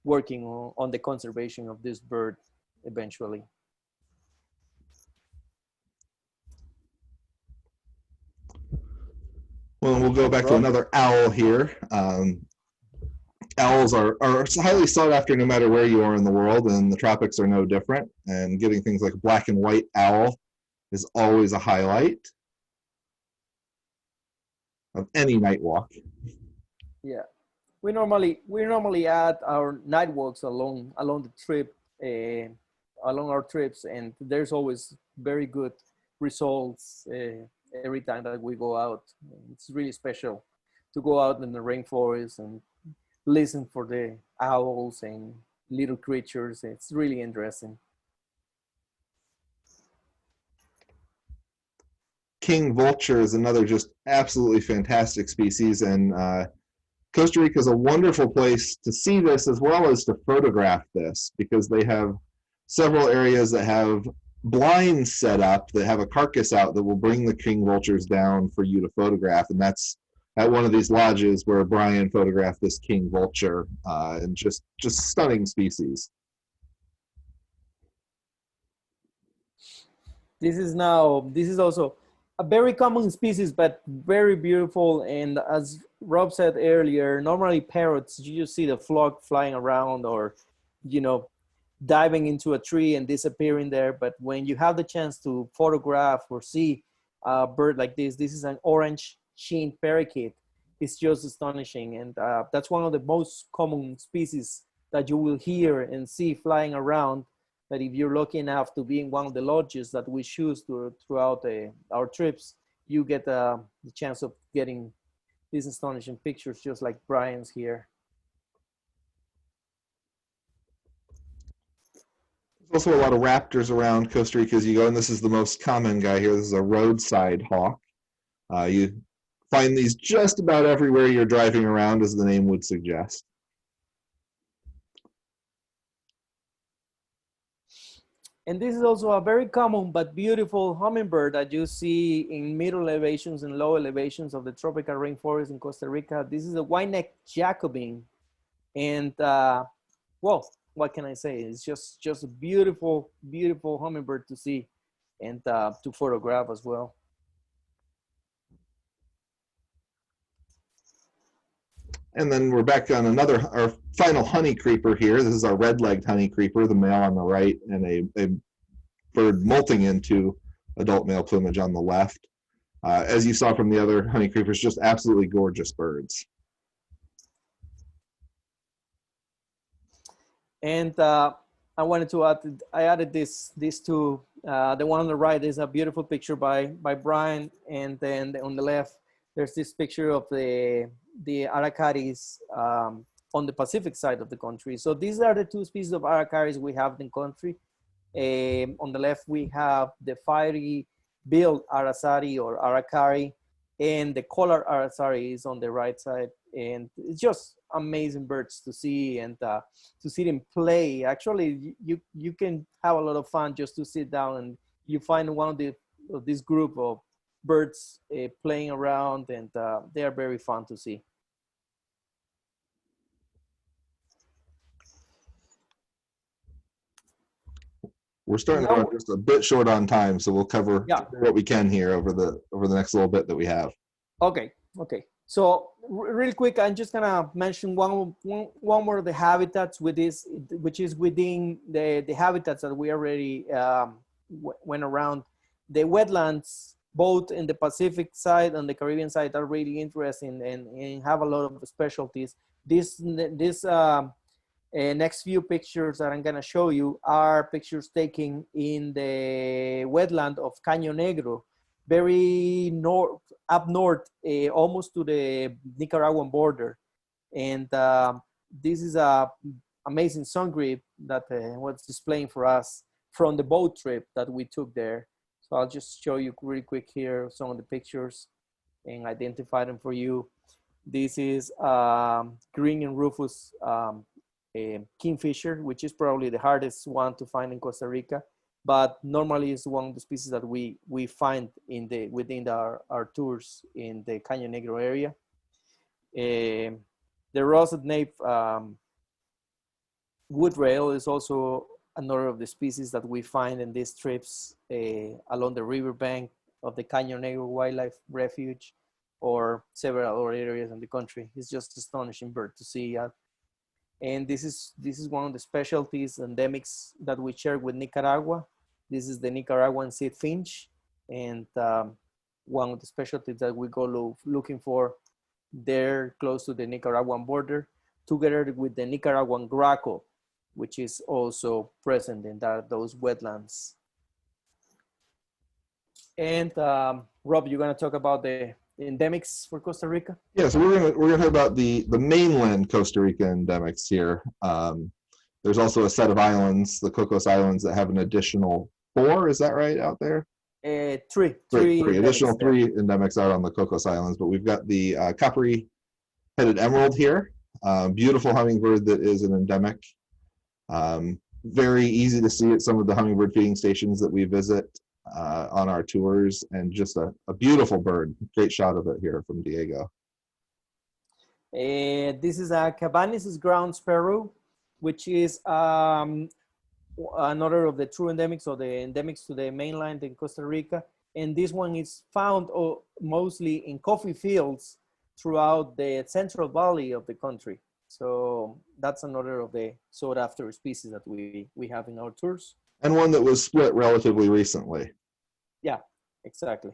working on the conservation of this bird eventually. Well, we'll go back to another owl here. Owls are highly sought after no matter where you are in the world, and the tropics are no different. And getting things like a black and white owl is always a highlight of any night walk. Yeah, we normally add our night walks along the trip, along our trips, and there's always very good results every time that we go out. It's really special to go out in the rainforest and listen for the owls and little creatures. It's really interesting. King vulture is another just absolutely fantastic species, and Costa Rica is a wonderful place to see this as well as to photograph this, because they have several areas that have blinds set up that have a carcass out that will bring the king vultures down for you to photograph. And that's at one of these lodges where Brian photographed this king vulture, and just stunning species. This is also a very common species, but very beautiful. And as Rob said earlier, normally parrots, you just see the flock flying around, or, you know, diving into a tree and disappearing there. But when you have the chance to photograph or see a bird like this is an orange sheen parakeet. It's just astonishing. And that's one of the most common species that you will hear and see flying around. But if you're lucky enough to be in one of the lodges that we choose throughout our trips, you get the chance of getting these astonishing pictures, just like Brian's here. There's also a lot of raptors around Costa Rica as you go, and this is the most common guy here. This is a roadside hawk. You find these just about everywhere you're driving around, as the name would suggest. And this is also a very common but beautiful hummingbird that you see in middle elevations and low elevations of the tropical rainforest in Costa Rica. This is a white-necked Jacobin. And well, what can I say? It's just a beautiful, beautiful hummingbird to see and to photograph as well. And then we're back on our final honey creeper here. This is our red-legged honey creeper, the male on the right, and a bird molting into adult male plumage on the left. As you saw from the other honey creepers, just absolutely gorgeous birds. And I wanted to add, I added these two. The one on the right is a beautiful picture by Brian, and then on the left, there's this picture of the aracaris on the Pacific side of the country. So these are the two species of aracaris we have in the country. On the left, we have the fiery-billed aracari or aracari, and the collar aracari is on the right side. And it's just amazing birds to see, and to see them play. Actually, you can have a lot of fun just to sit down and you find one of this group of birds playing around, and they are very fun to see. we're starting to Now, run just a bit short on time, so we'll cover yeah. what we can here over the next little bit that we have. Okay. Okay. So really quick, I'm just gonna mention one more of the habitats with this, which is within the habitats that we already went around. The wetlands, both in the Pacific side and the Caribbean side, are really interesting and have a lot of specialties. This next few pictures that I'm gonna show you are pictures taken in the wetland of Caño Negro, very north, up north, almost to the Nicaraguan border. And this is a amazing sun grip that was displaying for us from the boat trip that we took there. So I'll just show you really quick here some of the pictures and identify them for you. This is green and rufous kingfisher, which is probably the hardest one to find in Costa Rica, but normally it's one of the species that we find within our tours in the Caño Negro area. The roseate nape wood rail is also another of the species that we find in these trips along the riverbank of the Caño Negro Wildlife Refuge or several other areas in the country. It's just astonishing bird to see. And this is one of the specialties endemics that we share with Nicaragua. This is the Nicaraguan seed finch, and one of the specialties that we go looking for there close to the Nicaraguan border, together with the Nicaraguan grackle, which is also present in those wetlands. And Rob, you're gonna talk about the endemics for Costa Rica? Yeah, so we're gonna talk about the mainland Costa Rica endemics here. There's also a set of islands, the Cocos Islands, that have an additional 4. Is that right out there? Three Additional 3 endemics out on the Cocos Islands, but we've got the coppery-headed emerald here. Beautiful hummingbird that is an endemic. Very easy to see at some of the hummingbird feeding stations that we visit on our tours, and just a beautiful bird. Great shot of it here from Diego. This is a Cabanis ground sparrow, which is another of the true endemics, or the endemics to the mainland in Costa Rica. And this one is found mostly in coffee fields throughout the central valley of the country. So that's another of the sought after species that we have in our tours. And one that was split relatively recently. Yeah, exactly.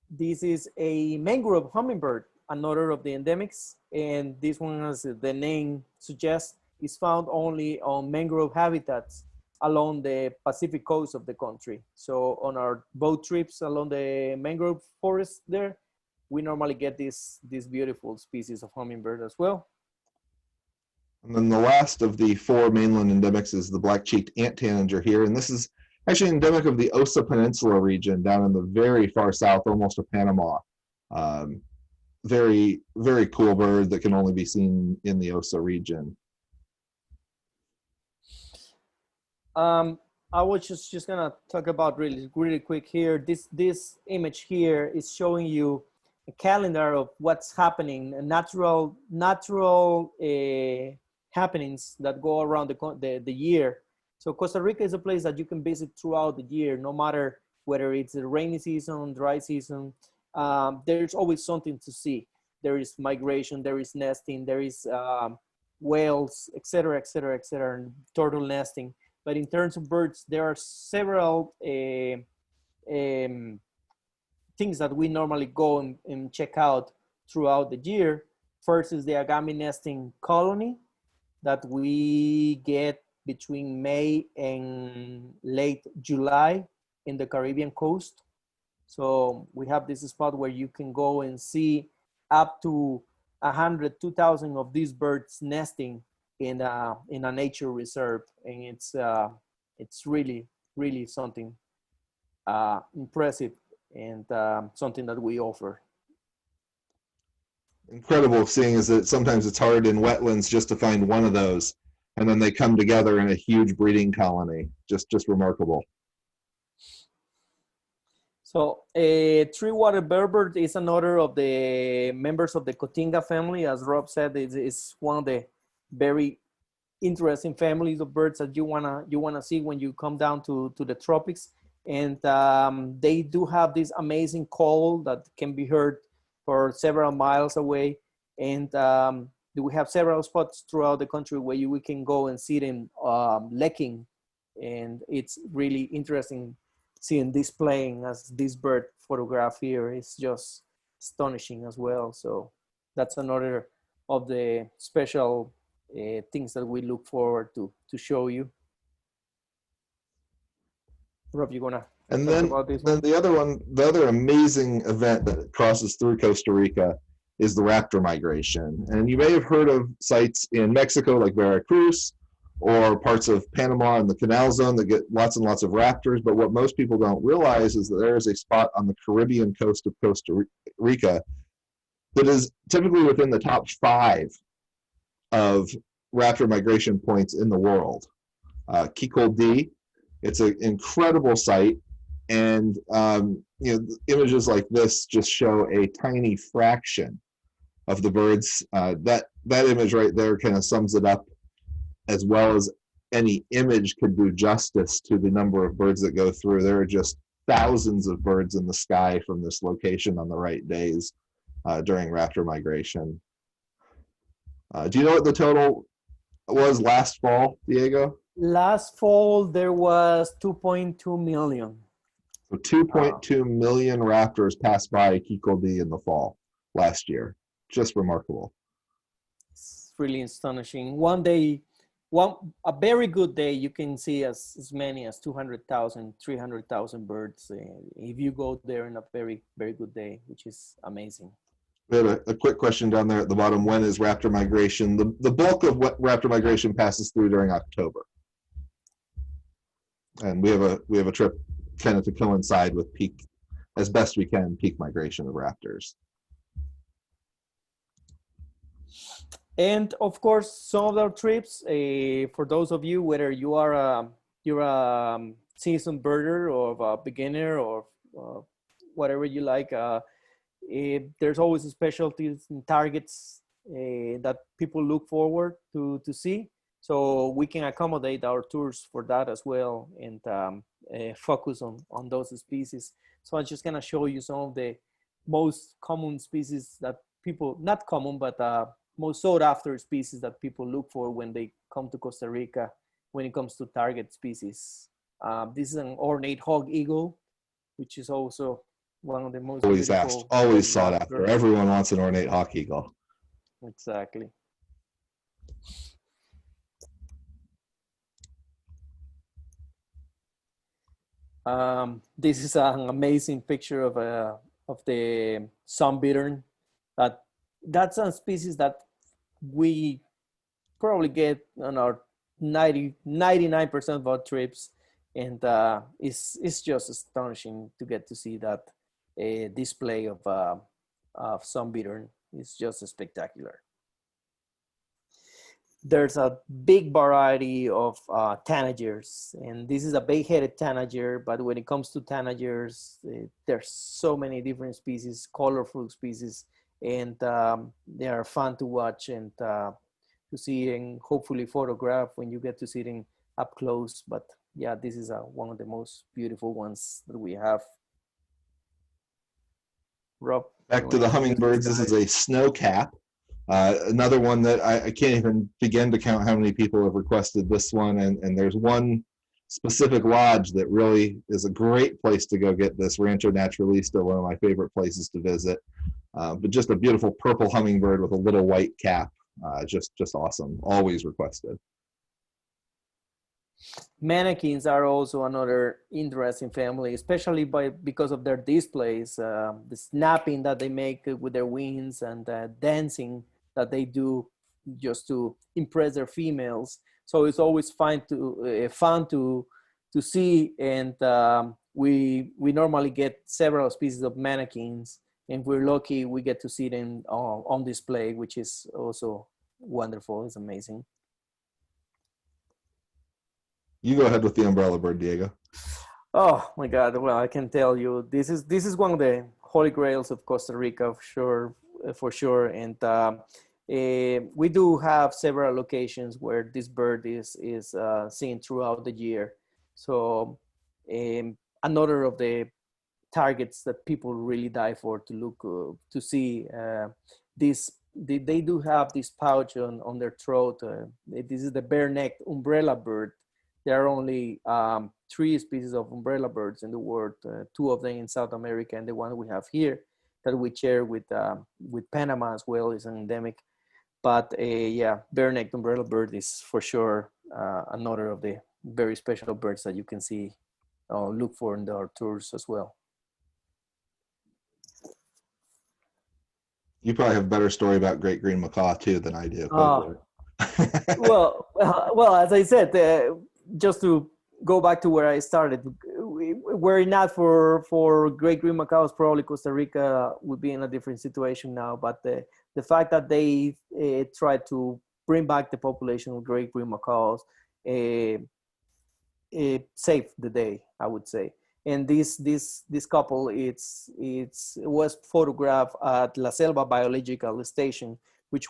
This is a mangrove hummingbird, another of the endemics. And this one, as the name suggests, is found only on mangrove habitats along the Pacific coast of the country. So on our boat trips along the mangrove forest there, we normally get this beautiful species of hummingbird as well. And then the last of the 4 mainland endemics is the black-cheeked ant tanager here. And this is actually endemic of the Osa Peninsula region down in the very far south, almost to Panama. Very, very cool bird that can only be seen in the Osa region. I was just gonna talk about really quick here. This image here is showing you a calendar of what's happening, natural happenings that go around the year. So Costa Rica is a place that you can visit throughout the year, no matter whether it's a rainy season, dry season. There's always something to see. There is migration, there is nesting, there is whales, etc., and turtle nesting. But in terms of birds, there are several things that we normally go and check out throughout the year. First is the agami nesting colony that we get between May and late July in the Caribbean coast. So we have this spot where you can go and see up to 100, 2,000 of these birds nesting in a nature reserve, and it's really something impressive, and something that we offer. Incredible seeing is that sometimes it's hard in wetlands just to find one of those, and then they come together in a huge breeding colony. Just remarkable. So tree-water bearbird is another of the members of the Cotinga family. As Rob said, it's one of the very interesting families of birds that you wanna see when you come down to the tropics. And they do have this amazing call that can be heard for several miles away. And we have several spots throughout the country where we can go and see them lecking. And it's really interesting seeing this playing as this bird photograph here is just astonishing as well. So that's another of the special things that we look forward to show you. Rob, you gonna And talk then, about this then one? the other one, the other amazing event that crosses through Costa Rica is the raptor migration. And you may have heard of sites in Mexico like Veracruz or parts of Panama and the Canal Zone that get lots and lots of raptors. But what most people don't realize is that there is a spot on the Caribbean coast of Costa Rica that is typically within the top 5 of raptor migration points in the world. Kikol D, it's an incredible site. And images like this just show a tiny fraction of the birds. That image right there kind of sums it up as well as any image could do justice to the number of birds that go through. There are just thousands of birds in the sky from this location on the right days during raptor migration. Do you know what the total was last fall, Diego? Last fall, there was 2.2 million. So 2.2 million raptors passed by Kikol D in the fall last year. Just remarkable. It's really astonishing. One day, a very good day, you can see as many as 200,000, 300,000 birds if you go there in a very, very good day, which is amazing. We have a quick question down there at the bottom. When is raptor migration? The bulk of what raptor migration passes through during October. And we have a trip kind of to coincide with peak, as best we can, peak migration of raptors. And of course, some of our trips, for those of you, whether you're a seasoned birder or a beginner or whatever you like, there's always specialties and targets that people look forward to see. So we can accommodate our tours for that as well and focus on those species. So I'm just gonna show you some of the most common species that people, not common, but most sought after species that people look for when they come to Costa Rica when it comes to target species. This is an ornate hog eagle, which is also one of the most Always asked, always sought after. Everyone wants an ornate hawk eagle. Exactly. This is an amazing picture of the sunbittern. That's a species that we probably get on our 99% of our trips, and it's just astonishing to get to see that display of sunbittern. It's just spectacular. There's a big variety of tanagers, and this is a big-headed tanager, but when it comes to tanagers, there's so many different species, colorful species, and they are fun to watch and to see and hopefully photograph when you get to see them up close. But yeah, this is one of the most beautiful ones that we have. Rob? Back to the hummingbirds, this is a snow cap. Another one that I can't even begin to count how many people have requested this one, and there's one specific lodge that really is a great place to go get this, Rancho Naturalista, one of my favorite places to visit. But just a beautiful purple hummingbird with a little white cap, just awesome, always requested. Mannequins are also another interesting family, especially because of their displays, the snapping that they make with their wings and dancing that they do just to impress their females. So it's always fun to see, and we normally get several species of mannequins, and we're lucky we get to see them on display, which is also wonderful. It's amazing. You go ahead with the umbrella bird, Diego. Oh my God! Well, I can tell you, this is one of the holy grails of Costa Rica, for sure, and We do have several locations where this bird is seen throughout the year. So another of the targets that people really die for to look to see this. They do have this pouch on their throat. This is the bare-necked umbrella bird. There are only 3 species of umbrella birds in the world, 2 of them in South America, and the one we have here that we share with Panama as well is an endemic. But yeah, bare-necked umbrella bird is for sure another of the very special birds that you can see, look for in our tours as well. You probably have a better story about great green macaw too than I do. Well, as I said, just to go back to where I started, were it not for great green macaws, probably Costa Rica would be in a different situation now. But the fact that they tried to bring back the population of great green macaws it saved the day, I would say. And this couple, it was photographed at La Selva Biological Station, which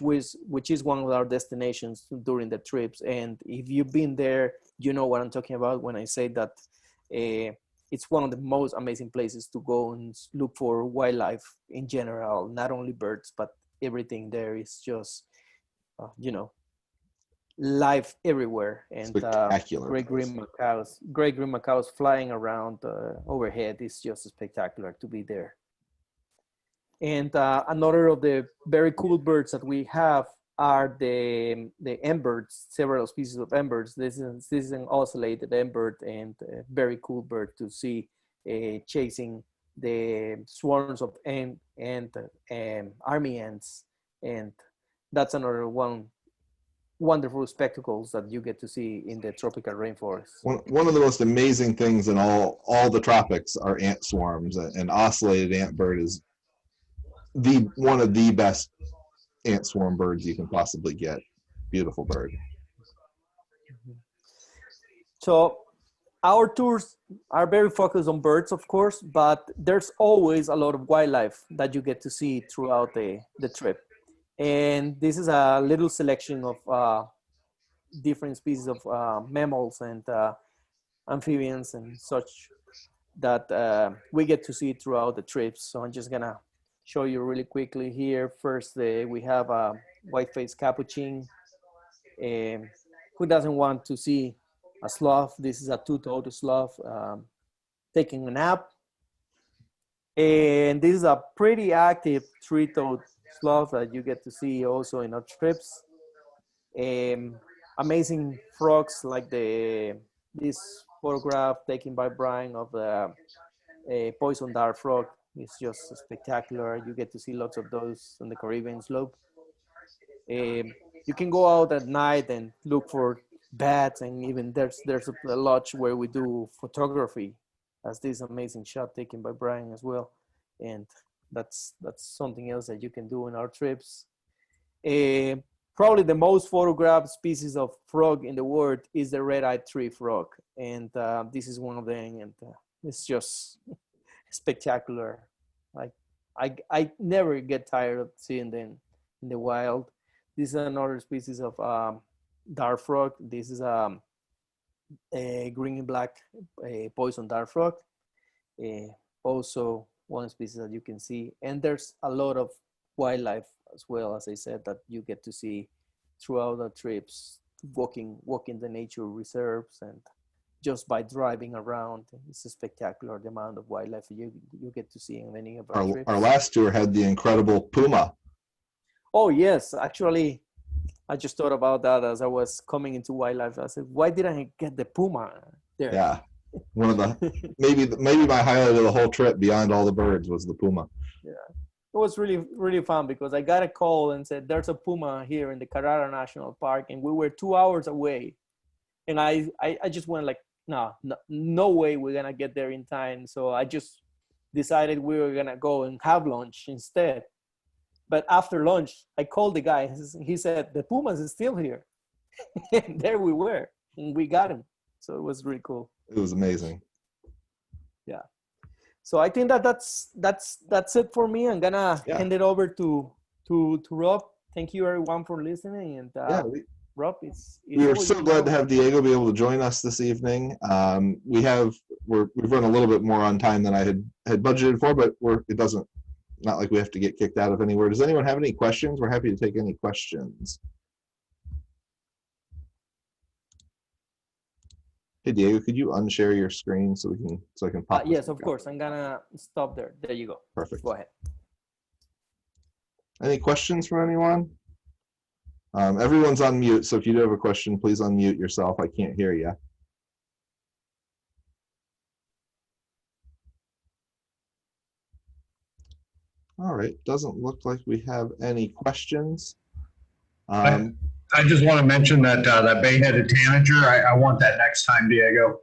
is one of our destinations during the trips. And if you've been there, you know what I'm talking about when I say that it's one of the most amazing places to go and look for wildlife in general, not only birds, but everything there is just, life everywhere. And spectacular. Great green macaws flying around overhead is just spectacular to be there. And another of the very cool birds that we have are the embirds, several species of embirds. This is an ocellated embird, and a very cool bird to see chasing the swarms of army ants. And that's another wonderful spectacles that you get to see in the tropical rainforest. One of the most amazing things in all the tropics are ant swarms, and ocellated ant bird is one of the best ant swarm birds you can possibly get. Beautiful bird. So our tours are very focused on birds, of course, but there's always a lot of wildlife that you get to see throughout the trip. And this is a little selection of different species of mammals and amphibians and such that we get to see throughout the trips. So I'm just gonna show you really quickly here. First, we have a white-faced capuchin. Who doesn't want to see a sloth? This is a two-toed sloth taking a nap. And this is a pretty active three-toed sloth that you get to see also in our trips. Amazing frogs like this photograph taken by Brian of the poison dart frog. It's just spectacular. You get to see lots of those on the Caribbean slope. You can go out at night and look for bats, and even there's a lodge where we do photography, as this amazing shot taken by Brian as well. And that's something else that you can do in our trips. Probably the most photographed species of frog in the world is the red-eyed tree frog, and this is one of them, and it's just spectacular. I never get tired of seeing them in the wild. This is another species of dart frog. This is a green and black poison dart frog. Also one species that you can see, and there's a lot of wildlife as well, as I said, that you get to see throughout the trips, walking the nature reserves, and just by driving around, it's a spectacular the amount of wildlife you get to see in many of our trips. Our last tour had the incredible puma. Oh yes, actually, I just thought about that as I was coming into wildlife. I said, why didn't I get the puma there? Yeah, one of the maybe my highlight of the whole trip beyond all the birds was the puma. Yeah, it was really fun because I got a call and said there's a puma here in the Carrara National Park, and we were 2 hours away, and I just went like, no way we're gonna get there in time. So I just decided we were gonna go and have lunch instead. But after lunch, I called the guy. He said the pumas is still here, and there we were, and we got him. So it was really cool. It was amazing. Yeah. So I think that's it for me. I'm gonna hand it over to Rob. thank you everyone for listening. And Yeah, Rob, we it's were over so you glad to now. have Diego be able to join us this evening. We've run a little bit more on time than I had budgeted for, but it doesn't, not like we have to get kicked out of anywhere. Does anyone have any questions? We're happy to take any questions. Hey Diego, could you unshare your screen so I can pop this Yes, back of up? course. I'm gonna stop there. There you go. Perfect. Go ahead. Any questions from anyone? Everyone's on mute, so if you do have a question, please unmute yourself. I can't hear you. All right, doesn't look like we have any questions. I just want to mention that that bay-headed tanager, I want that next time, Diego.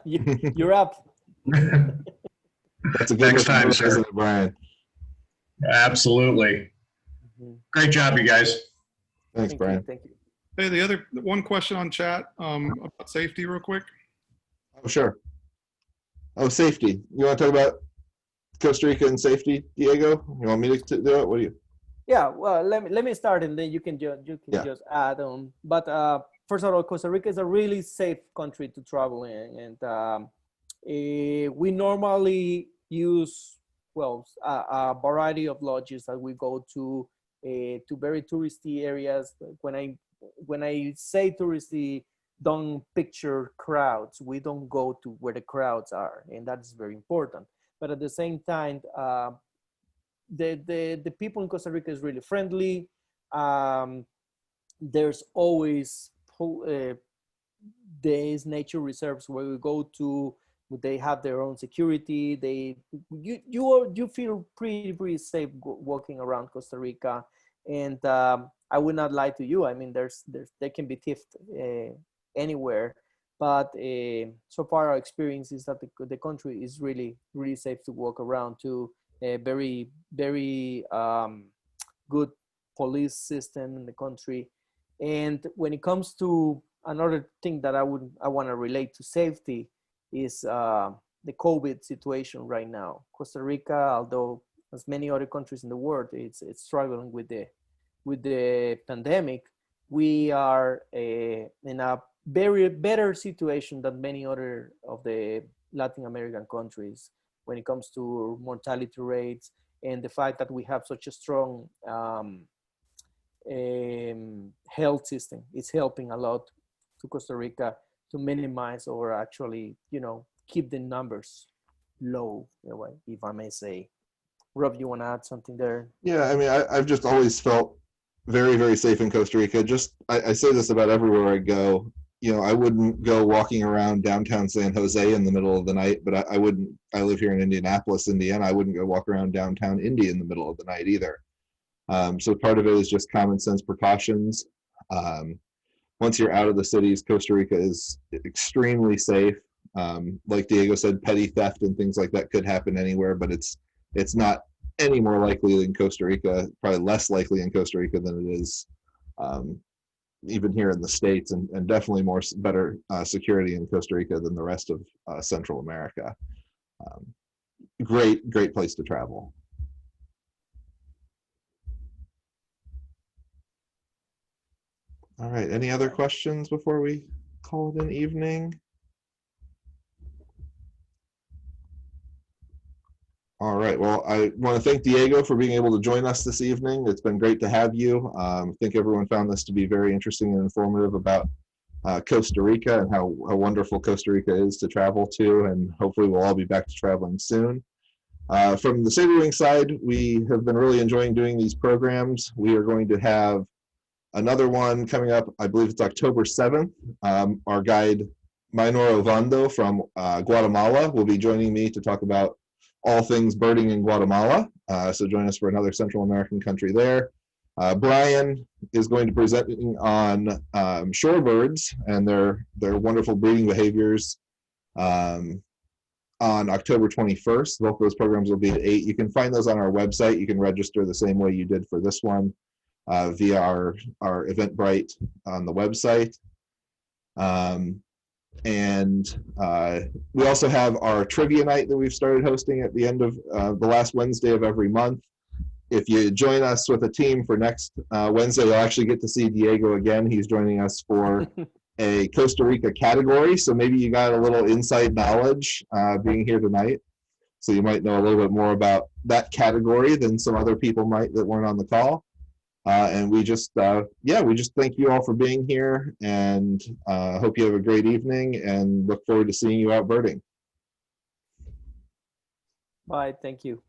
You're up. That's a good Next time, bird, sir. isn't it, Brian? Absolutely. Great job, you guys. Thanks, Thank Brian. you. Thank you. Hey, the one question on chat about safety real quick. Oh, sure. Oh, safety. You want to talk about Costa Rica and safety, Diego? You want me to do it? What do you? Yeah, well, let me start, and then you can just add on. But first of all, Costa Rica is a really safe country to travel in, and we normally use a variety of lodges that we go to very touristy areas. When I say touristy, don't picture crowds. We don't go to where the crowds are, and that is very important. But at the same time, the people in Costa Rica is really friendly. There's always these nature reserves where we go to. They have their own security. You feel pretty safe walking around Costa Rica, and I would not lie to you. I mean, they can be theft anywhere, but so far our experience is that the country is really safe to walk around to. A very good police system in the country. And when it comes to another thing that I want to relate to safety is the COVID situation right now. Costa Rica, although as many other countries in the world, it's struggling with the pandemic. We are in a very better situation than many other of the Latin American countries when it comes to mortality rates, and the fact that we have such a strong health system. It's helping a lot to Costa Rica to minimize or actually, keep the numbers low, if I may say. Rob, you want to add something there? Yeah, I mean, I've just always felt very, very safe in Costa Rica. I say this about everywhere I go. I wouldn't go walking around downtown San Jose in the middle of the night, but I live here in Indianapolis, Indiana. I wouldn't go walk around downtown Indy in the middle of the night either. So part of it is just common sense precautions. Once you're out of the cities, Costa Rica is extremely safe. Like Diego said, petty theft and things like that could happen anywhere, but it's not any more likely in Costa Rica, probably less likely in Costa Rica than it is even here in the States, and definitely better security in Costa Rica than the rest of Central America. Great place to travel. All right, any other questions before we call it an evening? All right, well, I want to thank Diego for being able to join us this evening. It's been great to have you. I think everyone found this to be very interesting and informative about Costa Rica and how wonderful Costa Rica is to travel to, and hopefully we'll all be back to traveling soon. From the Saber Wing side, we have been really enjoying doing these programs. We are going to have another one coming up, I believe it's October 7th. Our guide, Minor Ovando from Guatemala, will be joining me to talk about all things birding in Guatemala. So join us for another Central American country there. Brian is going to be presenting on shorebirds and their wonderful breeding behaviors on October 21st. Both those programs will be at 8. You can find those on our website. You can register the same way you did for this one via our Eventbrite on the website. And we also have our trivia night that we've started hosting at the end of the last Wednesday of every month. if you join us with a team for next Wednesday, you'll actually get to see Diego again. He's joining us for a Costa Rica category. So maybe you got a little inside knowledge being here tonight. So you might know a little bit more about that category than some other people might that weren't on the call. And we just thank you all for being here, and hope you have a great evening, and look forward to seeing you out birding. Bye. Thank you.